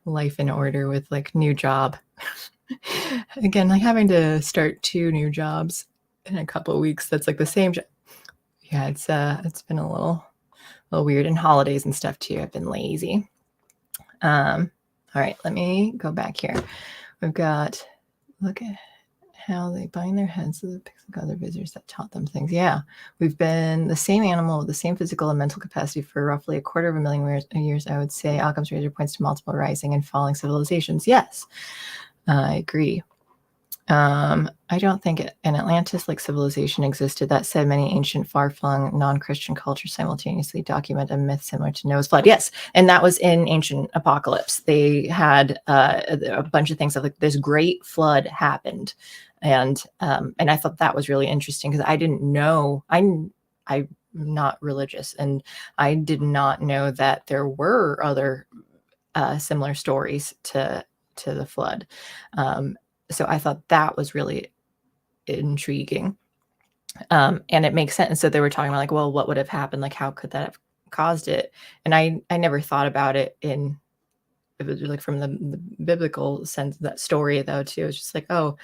life in order with like new job, again, like having to start 2 new jobs in a couple of weeks. That's like the same. Yeah, it's been a little weird, and holidays and stuff too. I've been lazy. All right, let me go back here. We've got, look at how they bind their heads to the pics of other visitors that taught them things. Yeah, we've been the same animal with the same physical and mental capacity for roughly 250,000 years. I would say Occam's razor points to multiple rising and falling civilizations. Yes, I agree. I don't think an Atlantis-like civilization existed. That said, many ancient, far-flung, non-Christian cultures simultaneously document a myth similar to Noah's flood. Yes, and that was in Ancient Apocalypse. They had a bunch of things of like this great flood happened, and I thought that was really interesting because I didn't know. I'm not religious, and I did not know that there were other similar stories to the flood. So I thought that was really intriguing. And it makes sense. So they were talking about like, well, what would have happened? Like, how could that have caused it? And I never thought about it in, it was like from the biblical sense of that story though, too. It's just like, oh,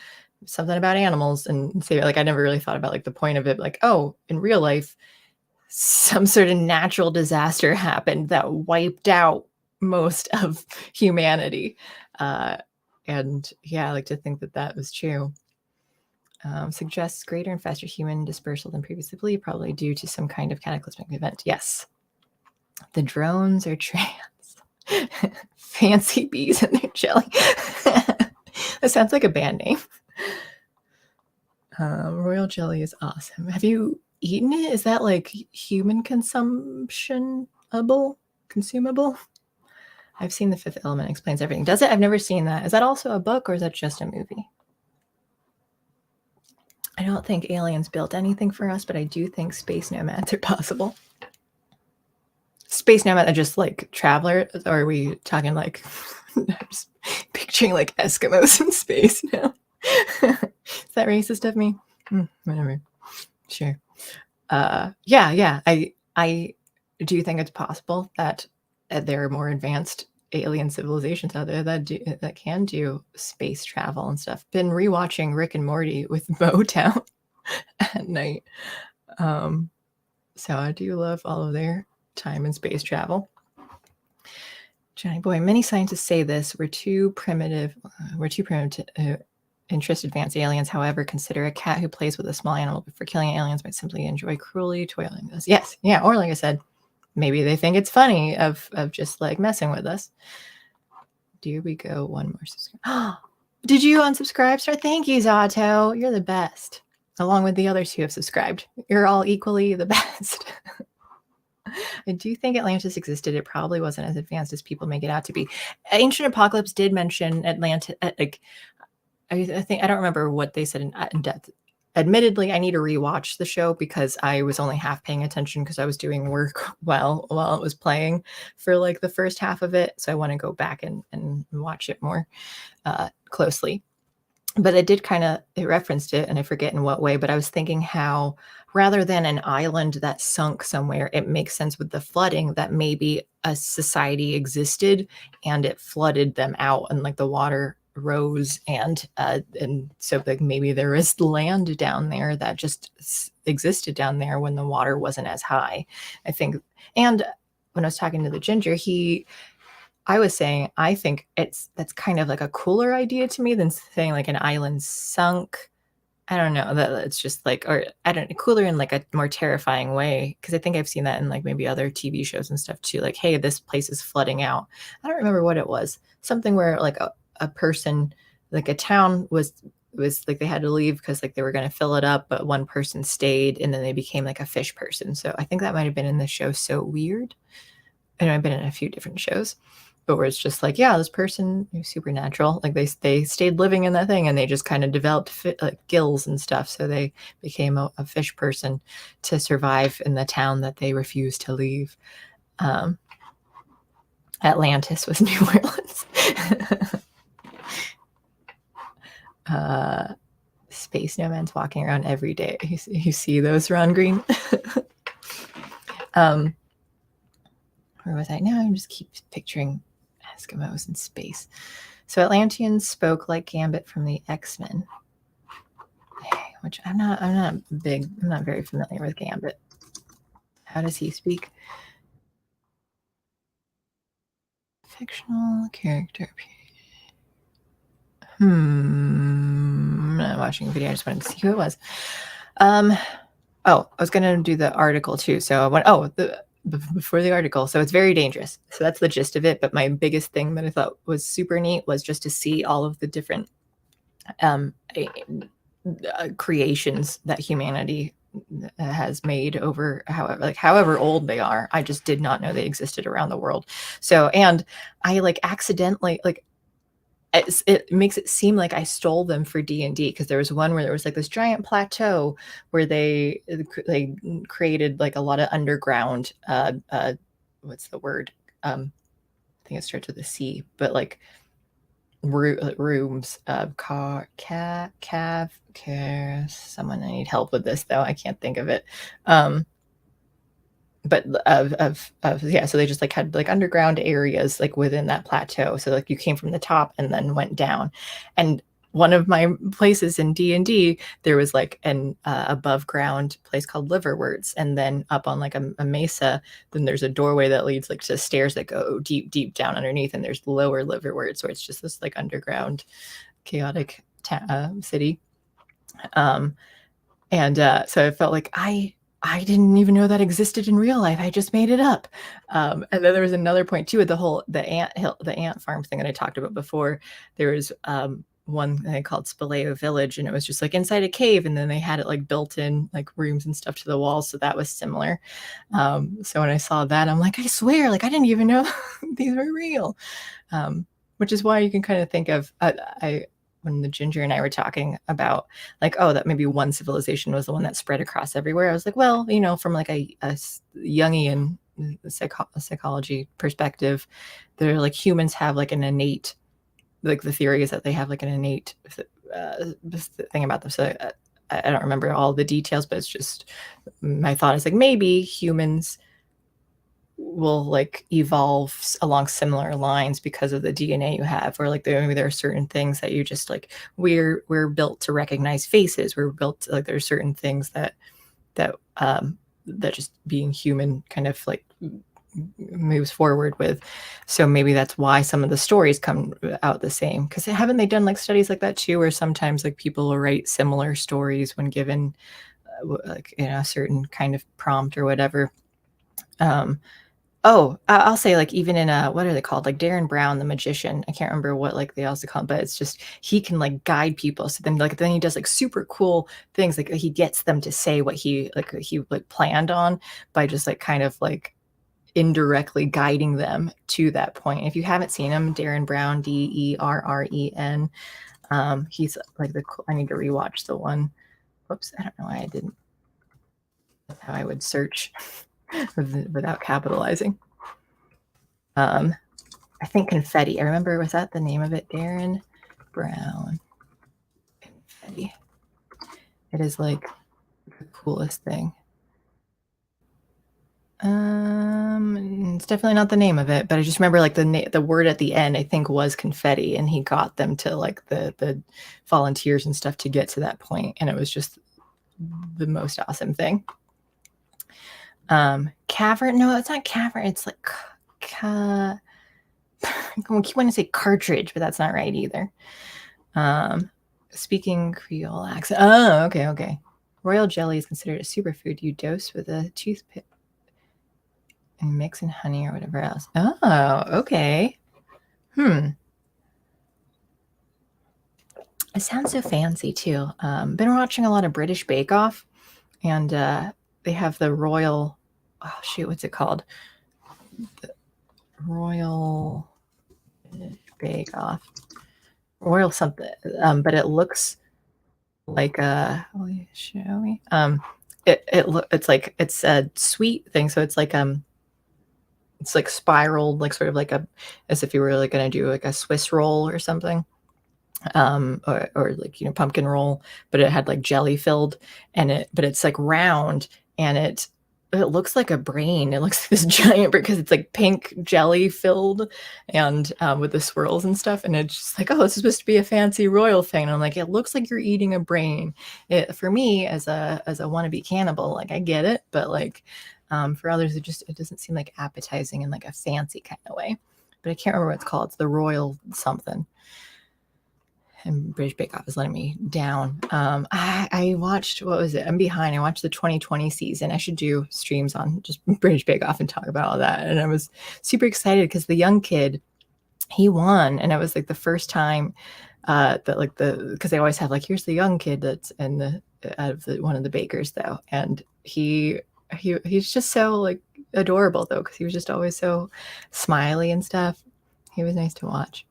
something about animals. And so like, I never really thought about like the point of it. Like, oh, in real life, some sort of natural disaster happened that wiped out most of humanity. And yeah, I like to think that that was true. Suggests greater and faster human dispersal than previously believed, probably due to some kind of cataclysmic event. Yes. The drones are trans. Fancy bees and their jelly. That sounds like a band name. Royal jelly is awesome. Have you eaten it? Is that like human consumable? I've seen The Fifth Element explains everything. Does it? I've never seen that. Is that also a book or is that just a movie? I don't think aliens built anything for us, but I do think space nomads are possible. Space nomads are just like travelers, or are we talking like I'm just picturing like Eskimos in space now? Is that racist of me? Whatever. Sure. Yeah. I do think it's possible that there are more advanced alien civilizations out there that can do space travel and stuff. Been rewatching Rick and Morty with Motown at night. So I do love all of their time and space travel. Johnny boy, many scientists say this. We're too primitive to interest advanced aliens. However, consider a cat who plays with a small animal before killing aliens might simply enjoy cruelly toiling us. Yes, yeah, or like I said, maybe they think it's funny of just like messing with us. Here we go. One more subscribe. Did you unsubscribe, sir? Thank you, Zato. You're the best. Along with the others who have subscribed. You're all equally the best. I do think Atlantis existed. It probably wasn't as advanced as people make it out to be. Ancient Apocalypse did mention Atlantis. Like, I think I don't remember what they said in depth. Admittedly, I need to rewatch the show because I was only half paying attention because I was doing work while it was playing for like the first half of it. So I want to go back and watch it more closely. But it referenced it, and I forget in what way, but I was thinking how rather than an island that sunk somewhere, it makes sense with the flooding that maybe a society existed and it flooded them out and like the water rose and so like maybe there is land down there that just existed down there when the water wasn't as high, I think. And when I was talking to the ginger, I was saying, I think that's kind of like a cooler idea to me than saying like an island sunk. I don't know, that it's just like, or I don't know, cooler in like a more terrifying way. Cause I think I've seen that in like maybe other TV shows and stuff too. Like, hey, this place is flooding out. I don't remember what it was. Something where like a person, like a town was like they had to leave because like they were going to fill it up, but one person stayed and then they became like a fish person. So I think that might've been in the show So Weird. And I've been in a few different shows. But where it's just like, yeah, this person is supernatural. Like they stayed living in that thing and they just kind of developed like gills and stuff. So they became a fish person to survive in the town that they refused to leave. Atlantis was New Orleans. Space nomads walking around every day. You see those, Ron Green? Where was I? Now I'm just keep picturing Eskimos in space. So Atlanteans spoke like Gambit from the X-Men. Hey, which I'm not very familiar with Gambit. How does he speak? Fictional character. I'm not watching a video. I just wanted to see who it was. I was going to do the article too. So I went, before the article. So it's very dangerous. So that's the gist of it. But my biggest thing that I thought was super neat was just to see all of the different creations that humanity has made over however old they are. I just did not know they existed around the world. So, and I accidentally it makes it seem like I stole them for D&D, because there was one where there was this giant plateau where they created a lot of underground what's the word? I think it starts with a C, but rooms of someone, I need help with this though, I can't think of it. But so they just had underground areas within that plateau, so you came from the top and then went down. And one of my places in D&D, there was an above ground place called Liverworts, and then up on a mesa, then there's a doorway that leads to stairs that go deep down underneath, and there's lower Liverworts, where it's just this underground chaotic city. So I felt like I didn't even know that existed in real life. I just made it up. And then there was another point too with the ant farm thing that I talked about before. There was one they called Spaleo Village, and it was just inside a cave, and then they had it built in rooms and stuff to the walls, so that was similar. So when I saw that, I'm like, I swear, I didn't even know these were real. Which is why you can kind of think of when the Ginger and I were talking about that maybe one civilization was the one that spread across everywhere. I was like, well, from a Jungian psychology perspective, they're humans have an innate, the theory is that they have an innate thing about them. So I don't remember all the details, but it's just, my thought is maybe humans will evolve along similar lines because of the DNA you have, or maybe there are certain things that you just we're built to recognize faces. We're built to, there are certain things that just being human kind of moves forward with. So maybe that's why some of the stories come out the same, because haven't they done studies like that too, where sometimes people will write similar stories when given a certain kind of prompt or whatever. I'll say even in what are they called? Darren Brown, the magician. I can't remember what they also call him, but it's just he can guide people. So then then he does super cool things. He gets them to say what he planned on by just kind of indirectly guiding them to that point. If you haven't seen him, Darren Brown, Derren. He's I need to rewatch the one. Whoops, I don't know why I didn't. That's how I would search without capitalizing. I think Confetti. I remember, was that the name of it? Darren Brown. Confetti. It is the coolest thing. It's definitely not the name of it, but I just remember the word at the end, I think, was confetti, and he got them to the volunteers and stuff to get to that point, and it was just the most awesome thing. Cavern? No, it's not cavern. It's I keep wanting to say cartridge, but that's not right either. Speaking Creole accent. Oh, okay. Royal jelly is considered a superfood you dose with a toothpick and mix in honey or whatever else. Oh, okay. It sounds so fancy too. Been watching a lot of British Bake Off, and they have the Royal, what's it called? The Royal Bake Off. Royal something. But it looks like show me. It's a sweet thing, so it's it's spiraled, sort of as if you were going to do a Swiss roll or something. Or pumpkin roll, but it had jelly filled, but it's round, and it it looks like a brain. It looks like this giant because it's like pink jelly filled and with the swirls and stuff. And it's just like, oh, it's supposed to be a fancy royal thing. And I'm like, it looks like you're eating a brain. For me as a wannabe cannibal, like I get it, but like for others, it doesn't seem like appetizing in like a fancy kind of way. But I can't remember what it's called. It's the royal something. And British Bake Off is letting me down. I watched, what was it? I'm behind. I watched the 2020 season. I should do streams on just British Bake Off and talk about all that. And I was super excited because the young kid, he won. And it was like the first time that like because they always have like, here's the young kid that's in the out of the one of the bakers though. And he's just so like adorable though, because he was just always so smiley and stuff. He was nice to watch.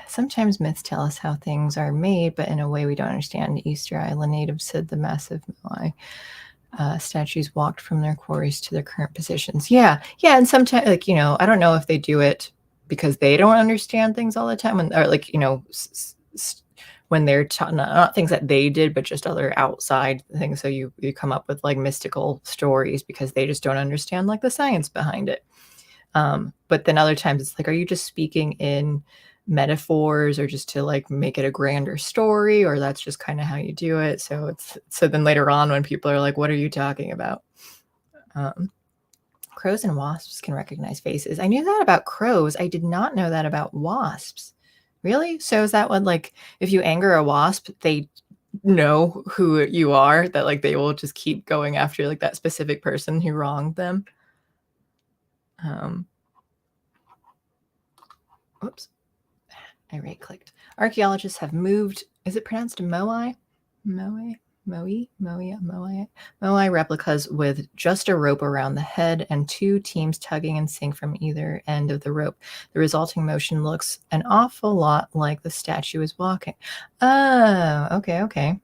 Sometimes myths tell us how things are made, but in a way we don't understand. Easter Island natives said the massive Moai statues walked from their quarries to their current positions. Yeah. And sometimes, like, you know, I don't know if they do it because they don't understand things all the time, or like, you know, when they're not things that they did, but just other outside things. So you come up with like mystical stories because they just don't understand like the science behind it. But then other times it's like, are you just speaking in metaphors or just to like make it a grander story, or that's just kind of how you do it? So then later on when people are like, what are you talking about? Crows and wasps can recognize faces. I knew that about crows. I did not know that about wasps. Really? So is that what, like, if you anger a wasp, they know who you are, that like they will just keep going after like that specific person who wronged them? Oops. I right-clicked. Archaeologists have moved, is it pronounced Moai? Moai replicas with just a rope around the head and two teams tugging and sync from either end of the rope. The resulting motion looks an awful lot like the statue is walking. Oh, okay.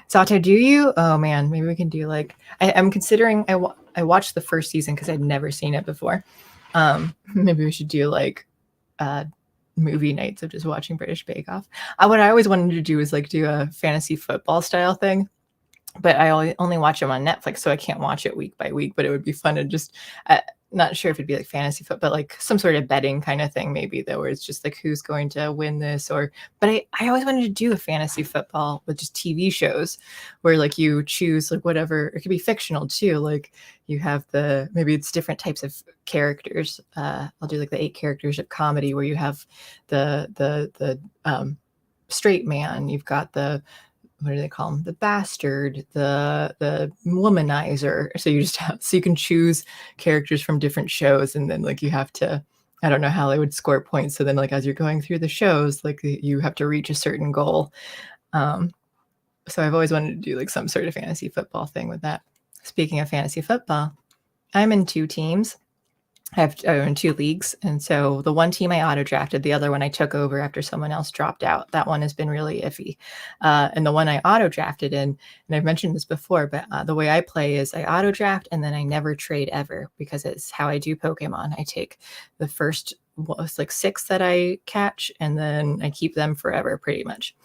Sato, do you? Oh man, maybe we can do like, I'm considering, I watched the first season because I'd never seen it before. Maybe we should do like movie nights of just watching British Bake Off. What I always wanted to do is like do a fantasy football style thing, but I only watch them on Netflix, so I can't watch it week by week. But it would be fun to just, not sure if it'd be like fantasy football, but like some sort of betting kind of thing, maybe though, where it's just like who's going to win this. But I always wanted to do a fantasy football with just TV shows where like you choose like whatever, it could be fictional too. Like you have maybe it's different types of characters. I'll do like the 8 characters of comedy where you have the straight man, you've got what do they call them? The bastard, the womanizer. So you can choose characters from different shows, and then like you have to, I don't know how they would score points. So then like as you're going through the shows, like you have to reach a certain goal. So I've always wanted to do like some sort of fantasy football thing with that. Speaking of fantasy football, I'm in 2 teams. I'm in 2 leagues. And so the one team I auto drafted, the other one I took over after someone else dropped out. That one has been really iffy. And the one I auto drafted in, and I've mentioned this before, but the way I play is I auto draft and then I never trade ever, because it's how I do Pokemon. I take the first like 6 that I catch and then I keep them forever pretty much.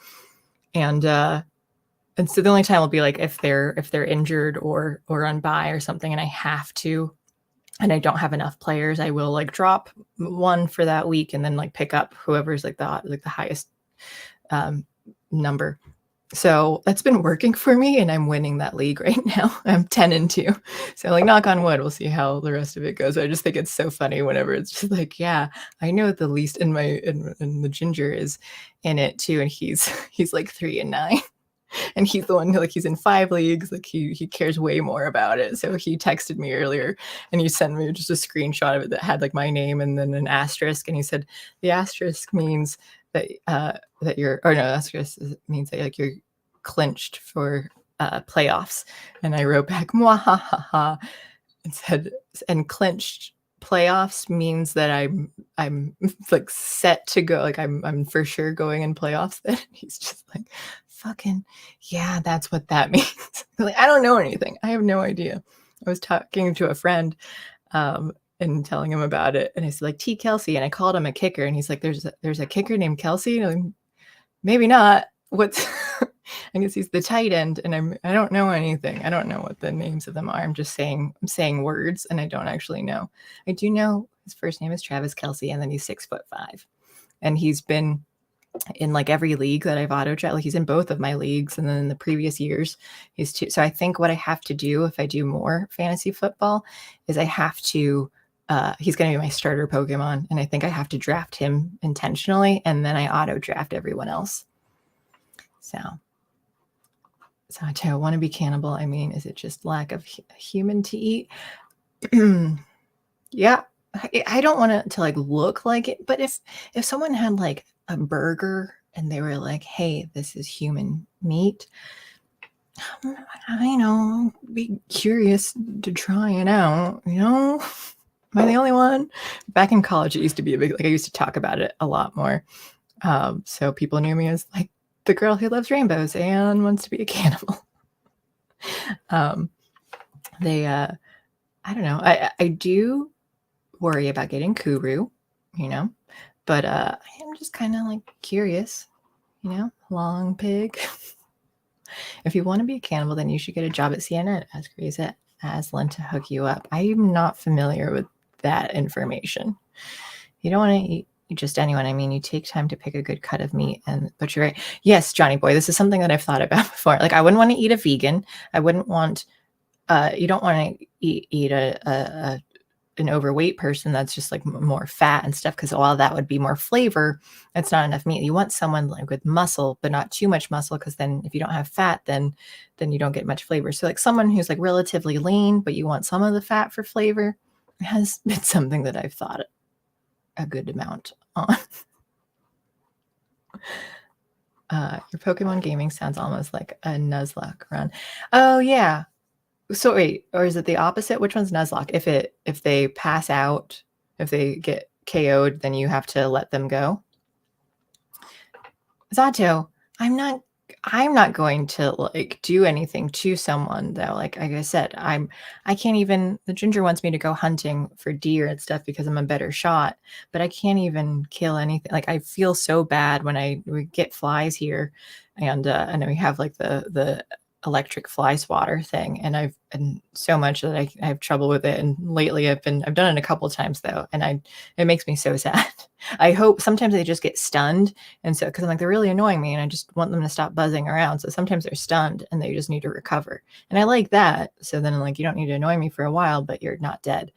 And so the only time will be like if they're injured or on bye or something, and I have to, and I don't have enough players, I will like drop one for that week and then like pick up whoever's like the highest number. So that's been working for me, and I'm winning that league right now. I'm 10-2. So like knock on wood, we'll see how the rest of it goes. I just think it's so funny whenever it's just like, yeah, I know the least in the Ginger is in it too, and he's like 3-9. And he's the one who, like, he's in 5 leagues. Like he cares way more about it. So he texted me earlier and he sent me just a screenshot of it that had like my name and then an asterisk. And he said, the asterisk means that asterisk means that like you're clinched for playoffs. And I wrote back, mwahaha, and said, and clinched playoffs means that I'm like set to go, like I'm for sure going in playoffs. Then he's just like, fucking yeah, that's what that means. Like, I don't know anything. I have no idea. I was talking to a friend and telling him about it, and I said like T Kelsey, and I called him a kicker, and he's like, there's a kicker named Kelsey. And I'm like, maybe not. What's I guess he's the tight end, and I don't know anything. I don't know what the names of them are. I'm saying words, and I don't actually know. I do know his first name is Travis Kelce, and then he's 6'5", and he's been in like every league that I've auto drafted. Like he's in both of my leagues, and then in the previous years, he's two. So I think what I have to do if I do more fantasy football is I have to. He's going to be my starter Pokemon, and I think I have to draft him intentionally, and then I auto draft everyone else. So I want to be cannibal. I mean, is it just lack of human to eat? Yeah, I don't want it to like look like it, but if someone had like a burger and they were like, "Hey, this is human meat," I know, be curious to try it out. You know, am I the only one? Back in college, it used to be a big like I used to talk about it a lot more. So people knew me as like the girl who loves rainbows and wants to be a cannibal. I don't know. I do worry about getting Kuru, you know, but I am just kind of like curious, you know, long pig. If you want to be a cannibal, then you should get a job at CNN. Ask Reza Aslan to hook you up. I'm not familiar with that information. You don't want to eat just anyone. I mean, you take time to pick a good cut of meat, but you're right. Yes, Johnny boy, this is something that I've thought about before. Like I wouldn't want to eat a vegan. I wouldn't want, you don't want to eat an overweight person that's just like more fat and stuff, because while that would be more flavor, it's not enough meat. You want someone like with muscle, but not too much muscle, because then if you don't have fat, then you don't get much flavor. So like someone who's like relatively lean, but you want some of the fat for flavor, has been something that I've thought a good amount on. Your Pokemon gaming sounds almost like a Nuzlocke run. Oh yeah. So wait, or is it the opposite? Which one's Nuzlocke? If they pass out, if they get KO'd, then you have to let them go. Zato, I'm not going to like do anything to someone though. Like I said, I can't even. The ginger wants me to go hunting for deer and stuff because I'm a better shot, but I can't even kill anything. Like I feel so bad when we get flies here, and we have like the electric fly swatter thing, and so much that I have trouble with it. And lately I've done it a couple of times though, and it makes me so sad. I hope sometimes they just get stunned, and so because I'm like they're really annoying me, and I just want them to stop buzzing around. So sometimes they're stunned and they just need to recover, and I like that. So then like you don't need to annoy me for a while, but you're not dead.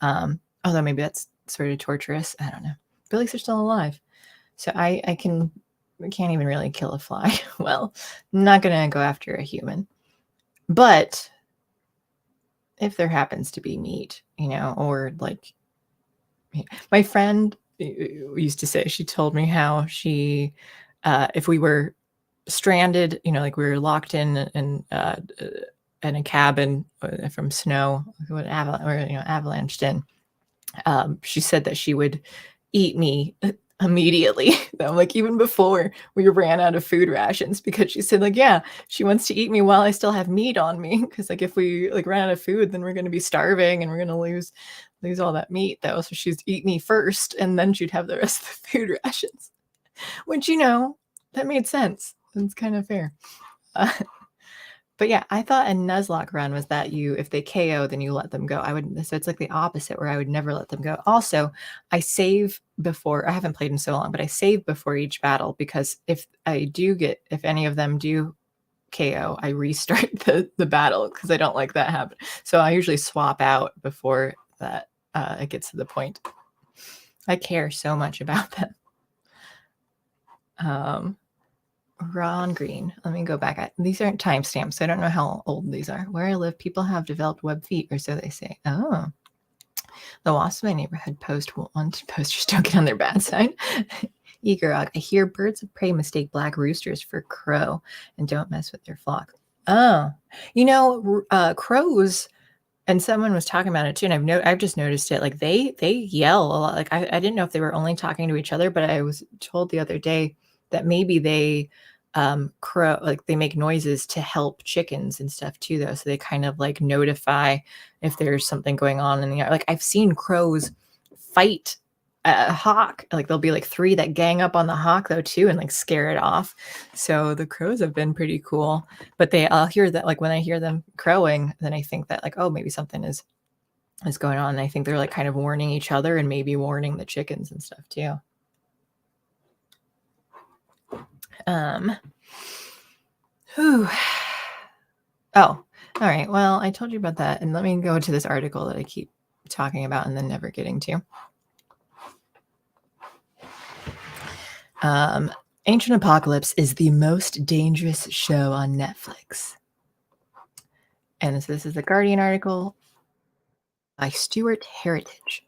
Although maybe that's sort of torturous. I don't know. But at least they're still alive. So I can't even really kill a fly. Well, I'm not going to go after a human. But if there happens to be meat, you know, or like my friend used to say, she told me how she, if we were stranded, you know, like we were locked in a cabin from snow, avalanched in, she said that she would eat me immediately. Like even before we ran out of food rations, because she said like, yeah, she wants to eat me while I still have meat on me. Because like if we like ran out of food, then we're going to be starving and we're going to lose all that meat though. So she'd eat me first, and then she'd have the rest of the food rations. Which, you know, that made sense. It's kind of fair. But yeah, I thought a Nuzlocke run was that if they KO, then you let them go. So it's like the opposite, where I would never let them go. Also, I save before. I haven't played in so long, but I save before each battle, because if any of them do KO, I restart the battle, because I don't like that happen. So I usually swap out before that it gets to the point. I care so much about them. Ron Green. Let me go back. These aren't timestamps, so I don't know how old these are. Where I live, people have developed web feet, or so they say. Oh. The wasps in my neighborhood post wanted posters don't get on their bad side. Eagerog. I hear birds of prey mistake black roosters for crow and don't mess with their flock. Oh. You know, crows, and someone was talking about it too, and I've just noticed it. Like they yell a lot. Like I didn't know if they were only talking to each other, but I was told the other day that maybe they crow, like they make noises to help chickens and stuff too though, so they kind of like notify if there's something going on in the yard. Like I've seen crows fight a hawk. Like there'll be like 3 that gang up on the hawk though too and like scare it off. So the crows have been pretty cool. But I'll hear that like when I hear them crowing, then I think that like, oh, maybe something is going on. And I think they're like kind of warning each other and maybe warning the chickens and stuff too. Whew. Oh, all right. Well, I told you about that. And let me go to this article that I keep talking about and then never getting to. Ancient Apocalypse is the most dangerous show on Netflix. And so this is the Guardian article by Stuart Heritage.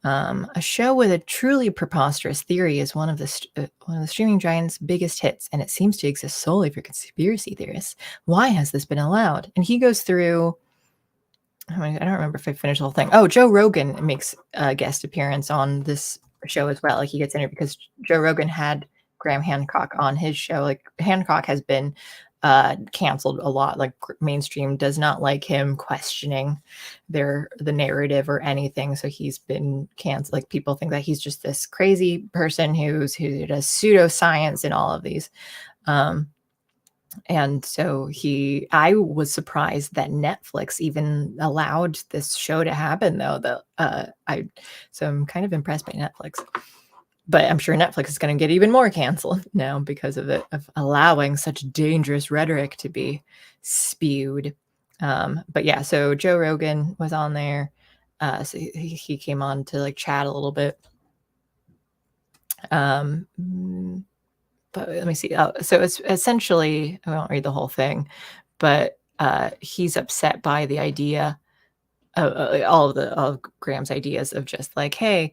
A show with a truly preposterous theory is one of the streaming giant's biggest hits, and it seems to exist solely for conspiracy theorists. Why has this been allowed? And he goes through. I don't remember if I finished the whole thing. Oh, Joe Rogan makes a guest appearance on this show as well. Like he gets in it because Joe Rogan had Graham Hancock on his show. Like Hancock has been canceled a lot. Like mainstream does not like him questioning the narrative or anything. So he's been canceled. Like people think that he's just this crazy person who does pseudoscience and all of these. And so I was surprised that Netflix even allowed this show to happen though. So I'm kind of impressed by Netflix. But I'm sure Netflix is going to get even more canceled now because of allowing such dangerous rhetoric to be spewed. But yeah, so Joe Rogan was on there. So he came on to like chat a little bit. But let me see. So it's essentially, I won't read the whole thing, but he's upset by the idea of all of Graham's ideas of just like, hey,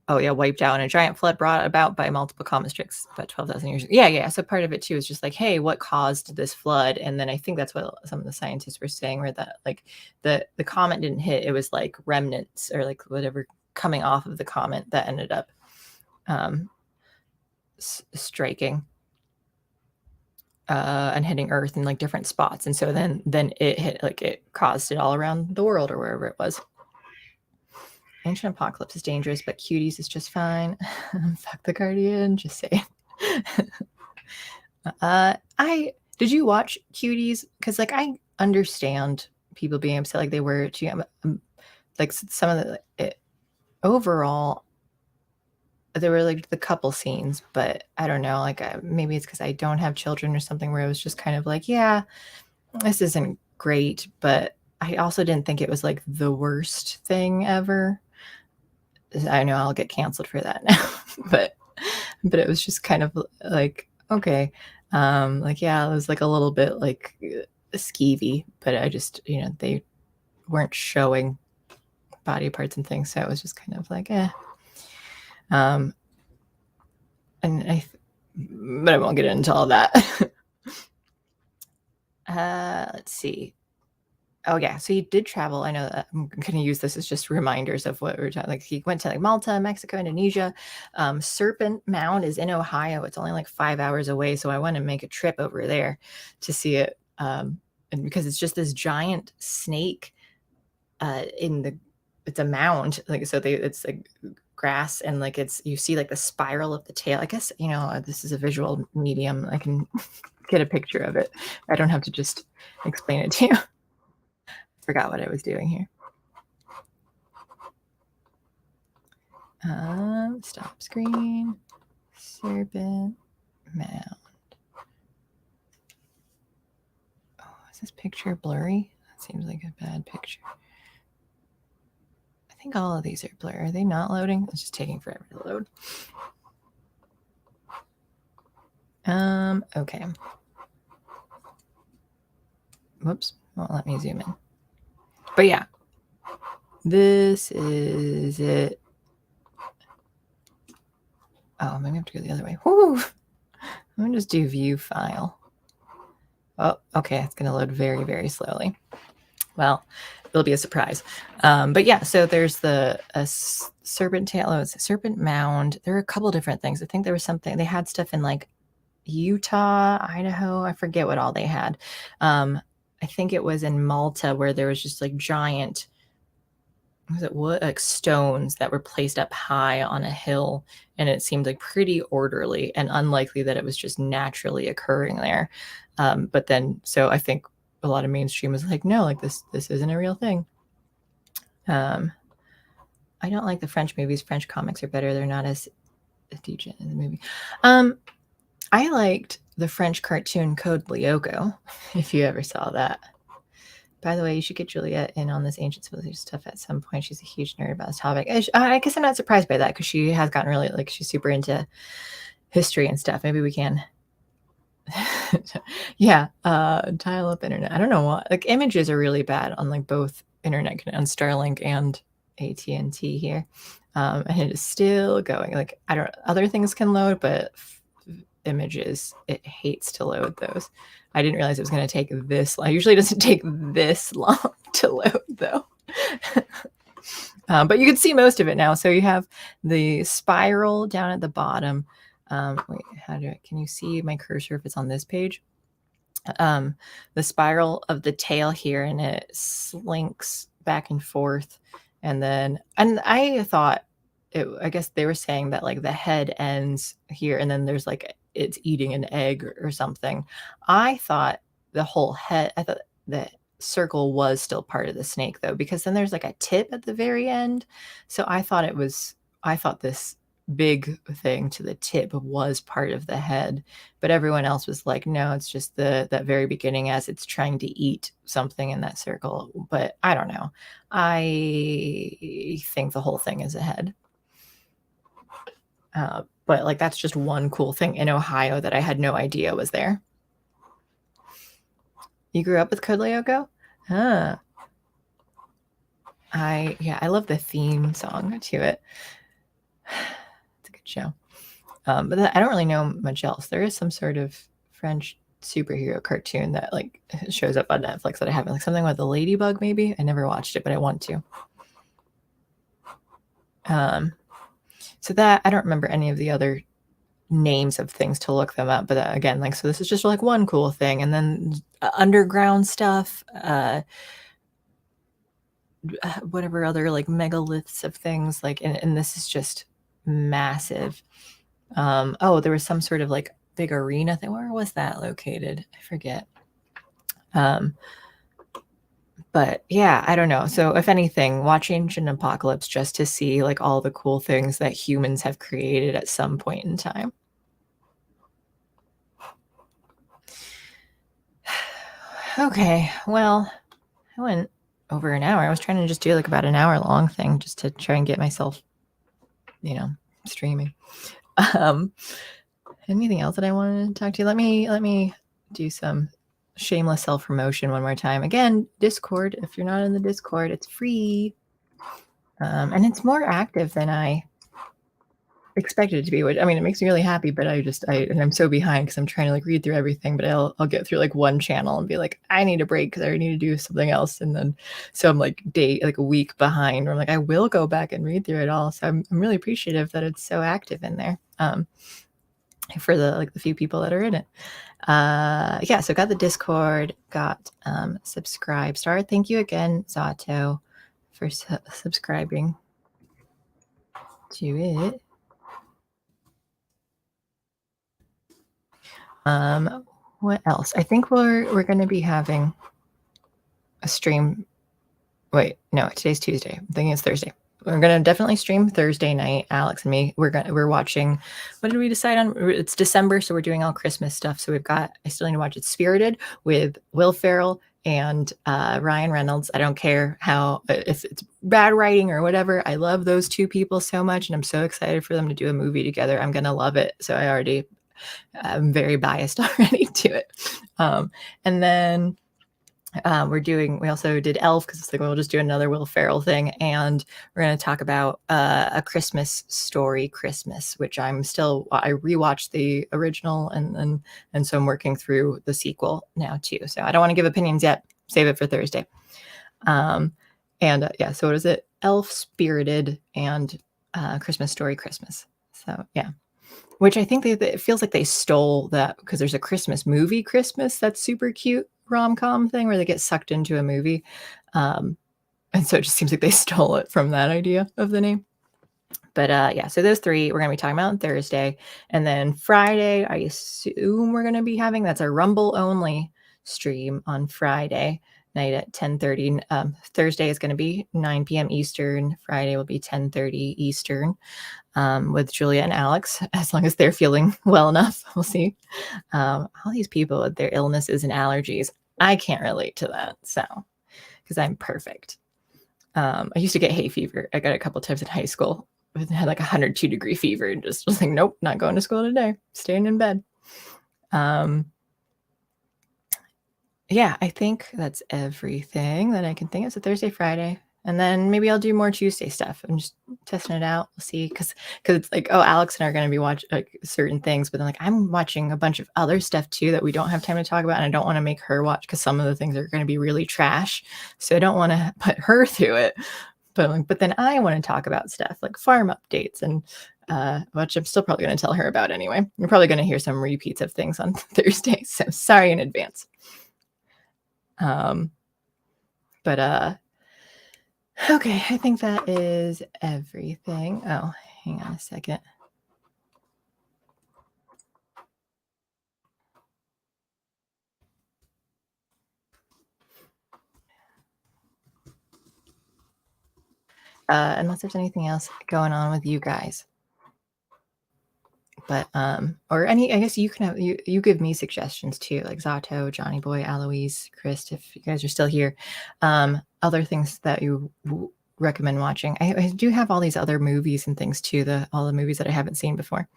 wiped out in a giant flood brought about by multiple comet strikes about 12,000 years ago. Yeah. So part of it too is just like, hey, what caused this flood? And then I think that's what some of the scientists were saying, where that like the comet didn't hit, it was like remnants or like whatever coming off of the comet that ended up striking and hitting Earth in like different spots. And so then it hit, like it caused it all around the world or wherever it was. Ancient Apocalypse is dangerous, but Cuties is just fine. Fuck the Guardian, just saying. Did you watch Cuties? Because like I understand people being upset like they were too. Like some of overall, there were like the couple scenes, but I don't know. Like maybe it's because I don't have children or something, where it was just kind of like, yeah, this isn't great, but I also didn't think it was like the worst thing ever. I know I'll get canceled for that now, but it was just kind of like, okay. Like, yeah, it was like a little bit like skeevy, but I just, they weren't showing body parts and things. So it was just kind of like, eh. But I won't get into all that. Let's see. Oh yeah, so he did travel. I know that I'm going to use this as just reminders of what we're talking. Like he went to like Malta, Mexico, Indonesia. Serpent Mound is in Ohio. It's only like 5 hours away, so I want to make a trip over there to see it. And because it's just this giant snake it's a mound. Like so, it's like grass and like you see like the spiral of the tail. I guess this is a visual medium. I can get a picture of it. I don't have to just explain it to you. Forgot what I was doing here. Stop screen. Serpent Mound. Oh, is this picture blurry? That seems like a bad picture. I think all of these are blurry. Are they not loading? It's just taking forever to load. Okay. Whoops. Won't let me zoom in. But yeah, this is it. Oh, maybe I have to go the other way. Whoo! I'm gonna just do view file. Oh, okay. It's gonna load very, very slowly. Well, it'll be a surprise. But yeah, so there's the serpent tail, serpent mound. There are a couple different things. I think there was something they had stuff in like Utah, Idaho. I forget what all they had. I think it was in Malta where there was just like giant was it wood, like stones that were placed up high on a hill, and it seemed like pretty orderly and unlikely that it was just naturally occurring there. But then, so I think a lot of mainstream was like, no, like this isn't a real thing. I don't like the French movies. French comics are better. They're not as deviant in the movie. I liked the French cartoon Code Lyoko, if you ever saw that. By the way, you should get Juliet in on this ancient civilization stuff at some point. She's a huge nerd about this topic. I guess I'm not surprised by that because she has gotten really, like, she's super into history and stuff. Maybe we can. Yeah, dial-up internet. I don't know why. Like, images are really bad on like both internet on Starlink and AT&T here, and it is still going. Like, I don't. Other things can load, but images, it hates to load those. I didn't realize it was going to take this long. Usually it doesn't take this long to load though. But you can see most of it now. So you have the spiral down at the bottom. Wait, can you see my cursor if it's on this page? The spiral of the tail here, and it slinks back and forth. And I thought, I guess they were saying that like the head ends here, and then there's like it's eating an egg or something. I thought the circle was still part of the snake though, because then there's like a tip at the very end. So I thought this big thing to the tip was part of the head, but everyone else was like, no, it's just that very beginning as it's trying to eat something in that circle. But I don't know. I think the whole thing is a head. But like that's just one cool thing in Ohio that I had no idea was there. You grew up with Code Lyoko? Huh. I love the theme song to it. It's a good show. But I don't really know much else. There is some sort of French superhero cartoon that like shows up on Netflix that I haven't, like something with the ladybug maybe. I never watched it, but I want to. So that I don't remember any of the other names of things to look them up, but again, like, so this is just like one cool thing, and then underground stuff, whatever other like megaliths of things, like, and this is just massive. Oh, there was some sort of like big arena thing. Where was that located? I forget. But yeah, I don't know. So if anything, watch Ancient Apocalypse just to see like all the cool things that humans have created at some point in time. Okay, well, I went over an hour. I was trying to just do like about an hour long thing just to try and get myself, streaming. Anything else that I wanted to talk to you? Let me do some shameless self-promotion one more time. Again, Discord. If you're not in the Discord, it's free. And it's more active than I expected it to be, which, I mean, it makes me really happy, but I'm so behind because I'm trying to like read through everything, but I'll get through like one channel and be like, I need a break because I need to do something else. And then, so I'm like a week behind where I'm like, I will go back and read through it all. So I'm really appreciative that it's so active in there. For the few people that are in it. Yeah, so got the Discord, got Subscribe Star. Thank you again, Zato, for subscribing to it. What else? I think we're going to be having a stream. Wait, no, today's Tuesday. I'm thinking it's Thursday. We're going to definitely stream Thursday night, Alex and me. We're watching, what did we decide on? It's December, so we're doing all Christmas stuff. So I still need to watch it, Spirited with Will Ferrell and Ryan Reynolds. I don't care if it's bad writing or whatever. I love those two people so much, and I'm so excited for them to do a movie together. I'm going to love it. So I'm very biased already to it. And then we also did Elf because it's like, we'll just do another Will Ferrell thing. And we're going to talk about A Christmas Story Christmas, which I rewatched the original and so I'm working through the sequel now too. So I don't want to give opinions yet. Save it for Thursday. So what is it? Elf, Spirited, and Christmas Story Christmas. So yeah. Which I think it feels like they stole that because there's a Christmas movie, Christmas, that's super cute rom-com thing where they get sucked into a movie. And so it just seems like they stole it from that idea of the name. But yeah, so those three we're going to be talking about on Thursday. And then Friday, I assume we're going to be having that's a Rumble only stream on Friday night at 10:30. Thursday is going to be 9 p.m. Eastern. Friday will be 10:30 Eastern with Julia and Alex, as long as they're feeling well enough. We'll see. All these people with their illnesses and allergies, I can't relate to that. So, because I'm perfect. I used to get hay fever. I got it a couple times in high school. I had like 102-degree fever and just was like, nope, not going to school today. Staying in bed. Yeah, I think that's everything that I can think of. So Thursday, Friday, and then maybe I'll do more Tuesday stuff. I'm just testing it out. We'll see, because it's like, oh, Alex and I are going to be watching like certain things, but then like I'm watching a bunch of other stuff too that we don't have time to talk about, and I don't want to make her watch because some of the things are going to be really trash. So I don't want to put her through it. But then I want to talk about stuff like farm updates and which I'm still probably going to tell her about anyway. You're probably going to hear some repeats of things on Thursday, so sorry in advance. But okay, I think that is everything. Oh, hang on a second. Unless there's anything else going on with you guys. But or any, I guess you can have you give me suggestions too, like Zato, Johnny Boy, Aloise, Chris, if you guys are still here. Other things that you recommend watching. I do have all these other movies and things too, all the movies that I haven't seen before.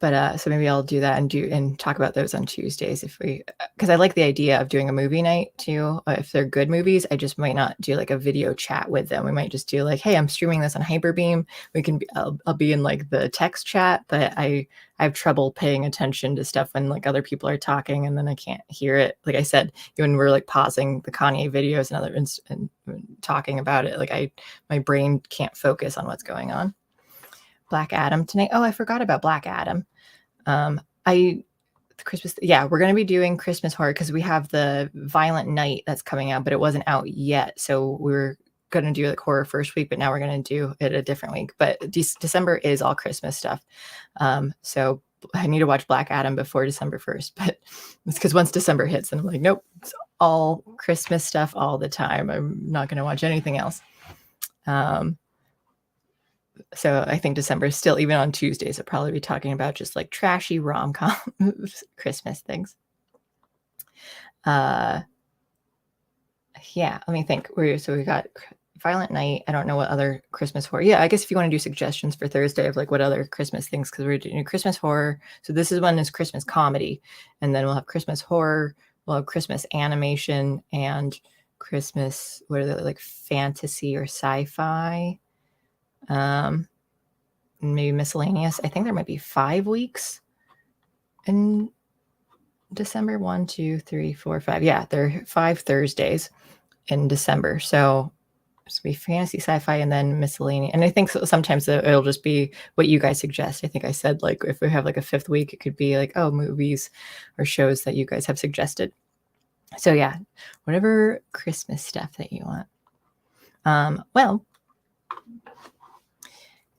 But so maybe I'll do that and talk about those on Tuesdays because I like the idea of doing a movie night too. If they're good movies, I just might not do like a video chat with them. We might just do like, hey, I'm streaming this on Hyperbeam. I'll be in like the text chat, but I have trouble paying attention to stuff when like other people are talking and then I can't hear it. Like I said, when we're like pausing the Kanye videos and talking about it, like my brain can't focus on what's going on. Black Adam tonight. Oh, I forgot about Black Adam. Christmas. Yeah, we're going to be doing Christmas horror because we have the Violent Night that's coming out, but it wasn't out yet. So we were going to do like horror first week, but now we're going to do it a different week. But December is all Christmas stuff. So I need to watch Black Adam before December 1st, but it's because once December hits, and I'm like, nope, it's all Christmas stuff all the time. I'm not going to watch anything else. So I think December is still, even on Tuesdays, I'll probably be talking about just like trashy rom-com Christmas things. Yeah, let me think. So we got Violent Night. I don't know what other Christmas horror. Yeah, I guess if you want to do suggestions for Thursday of like what other Christmas things, because we're doing Christmas horror. So this is one is Christmas comedy, and then we'll have Christmas horror, we'll have Christmas animation, and Christmas, what are they, like fantasy or sci-fi? Maybe miscellaneous. I think there might be 5 weeks in December. 1, 2, 3, 4, 5. Yeah, there are 5 Thursdays in December. So it's be fantasy, sci-fi, and then miscellaneous. And I think sometimes it'll just be what you guys suggest. I think I said like if we have like a 5th week, it could be like, oh, movies or shows that you guys have suggested. So yeah, whatever Christmas stuff that you want. Well,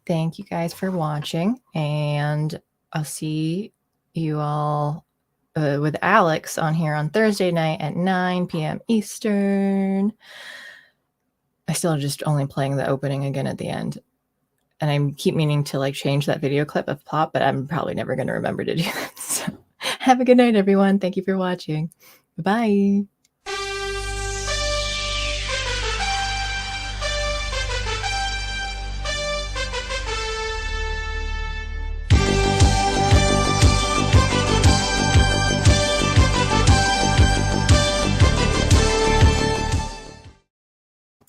thank you guys for watching, and I'll see you all with Alex on here on Thursday night at 9 p.m. Eastern. I still just only playing the opening again at the end, and I keep meaning to like change that video clip of Plop, but I'm probably never going to remember to do that. So have a good night, everyone. Thank you for watching. Bye.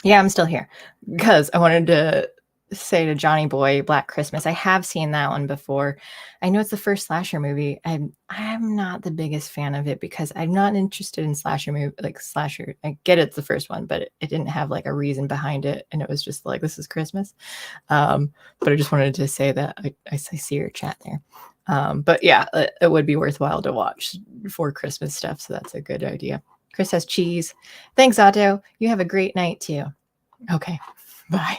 Yeah, I'm still here because I wanted to say to Johnny Boy, Black Christmas. I have seen that one before. I know it's the first slasher movie. I'm not the biggest fan of it because I'm not interested in slasher movie, like slasher. I get it's the first one, but it didn't have like a reason behind it, and it was just like, this is Christmas. But I just wanted to say that I see your chat there. But yeah, it would be worthwhile to watch for Christmas stuff, so that's a good idea. Chris has cheese. Thanks, Otto. You have a great night too. Okay. Bye.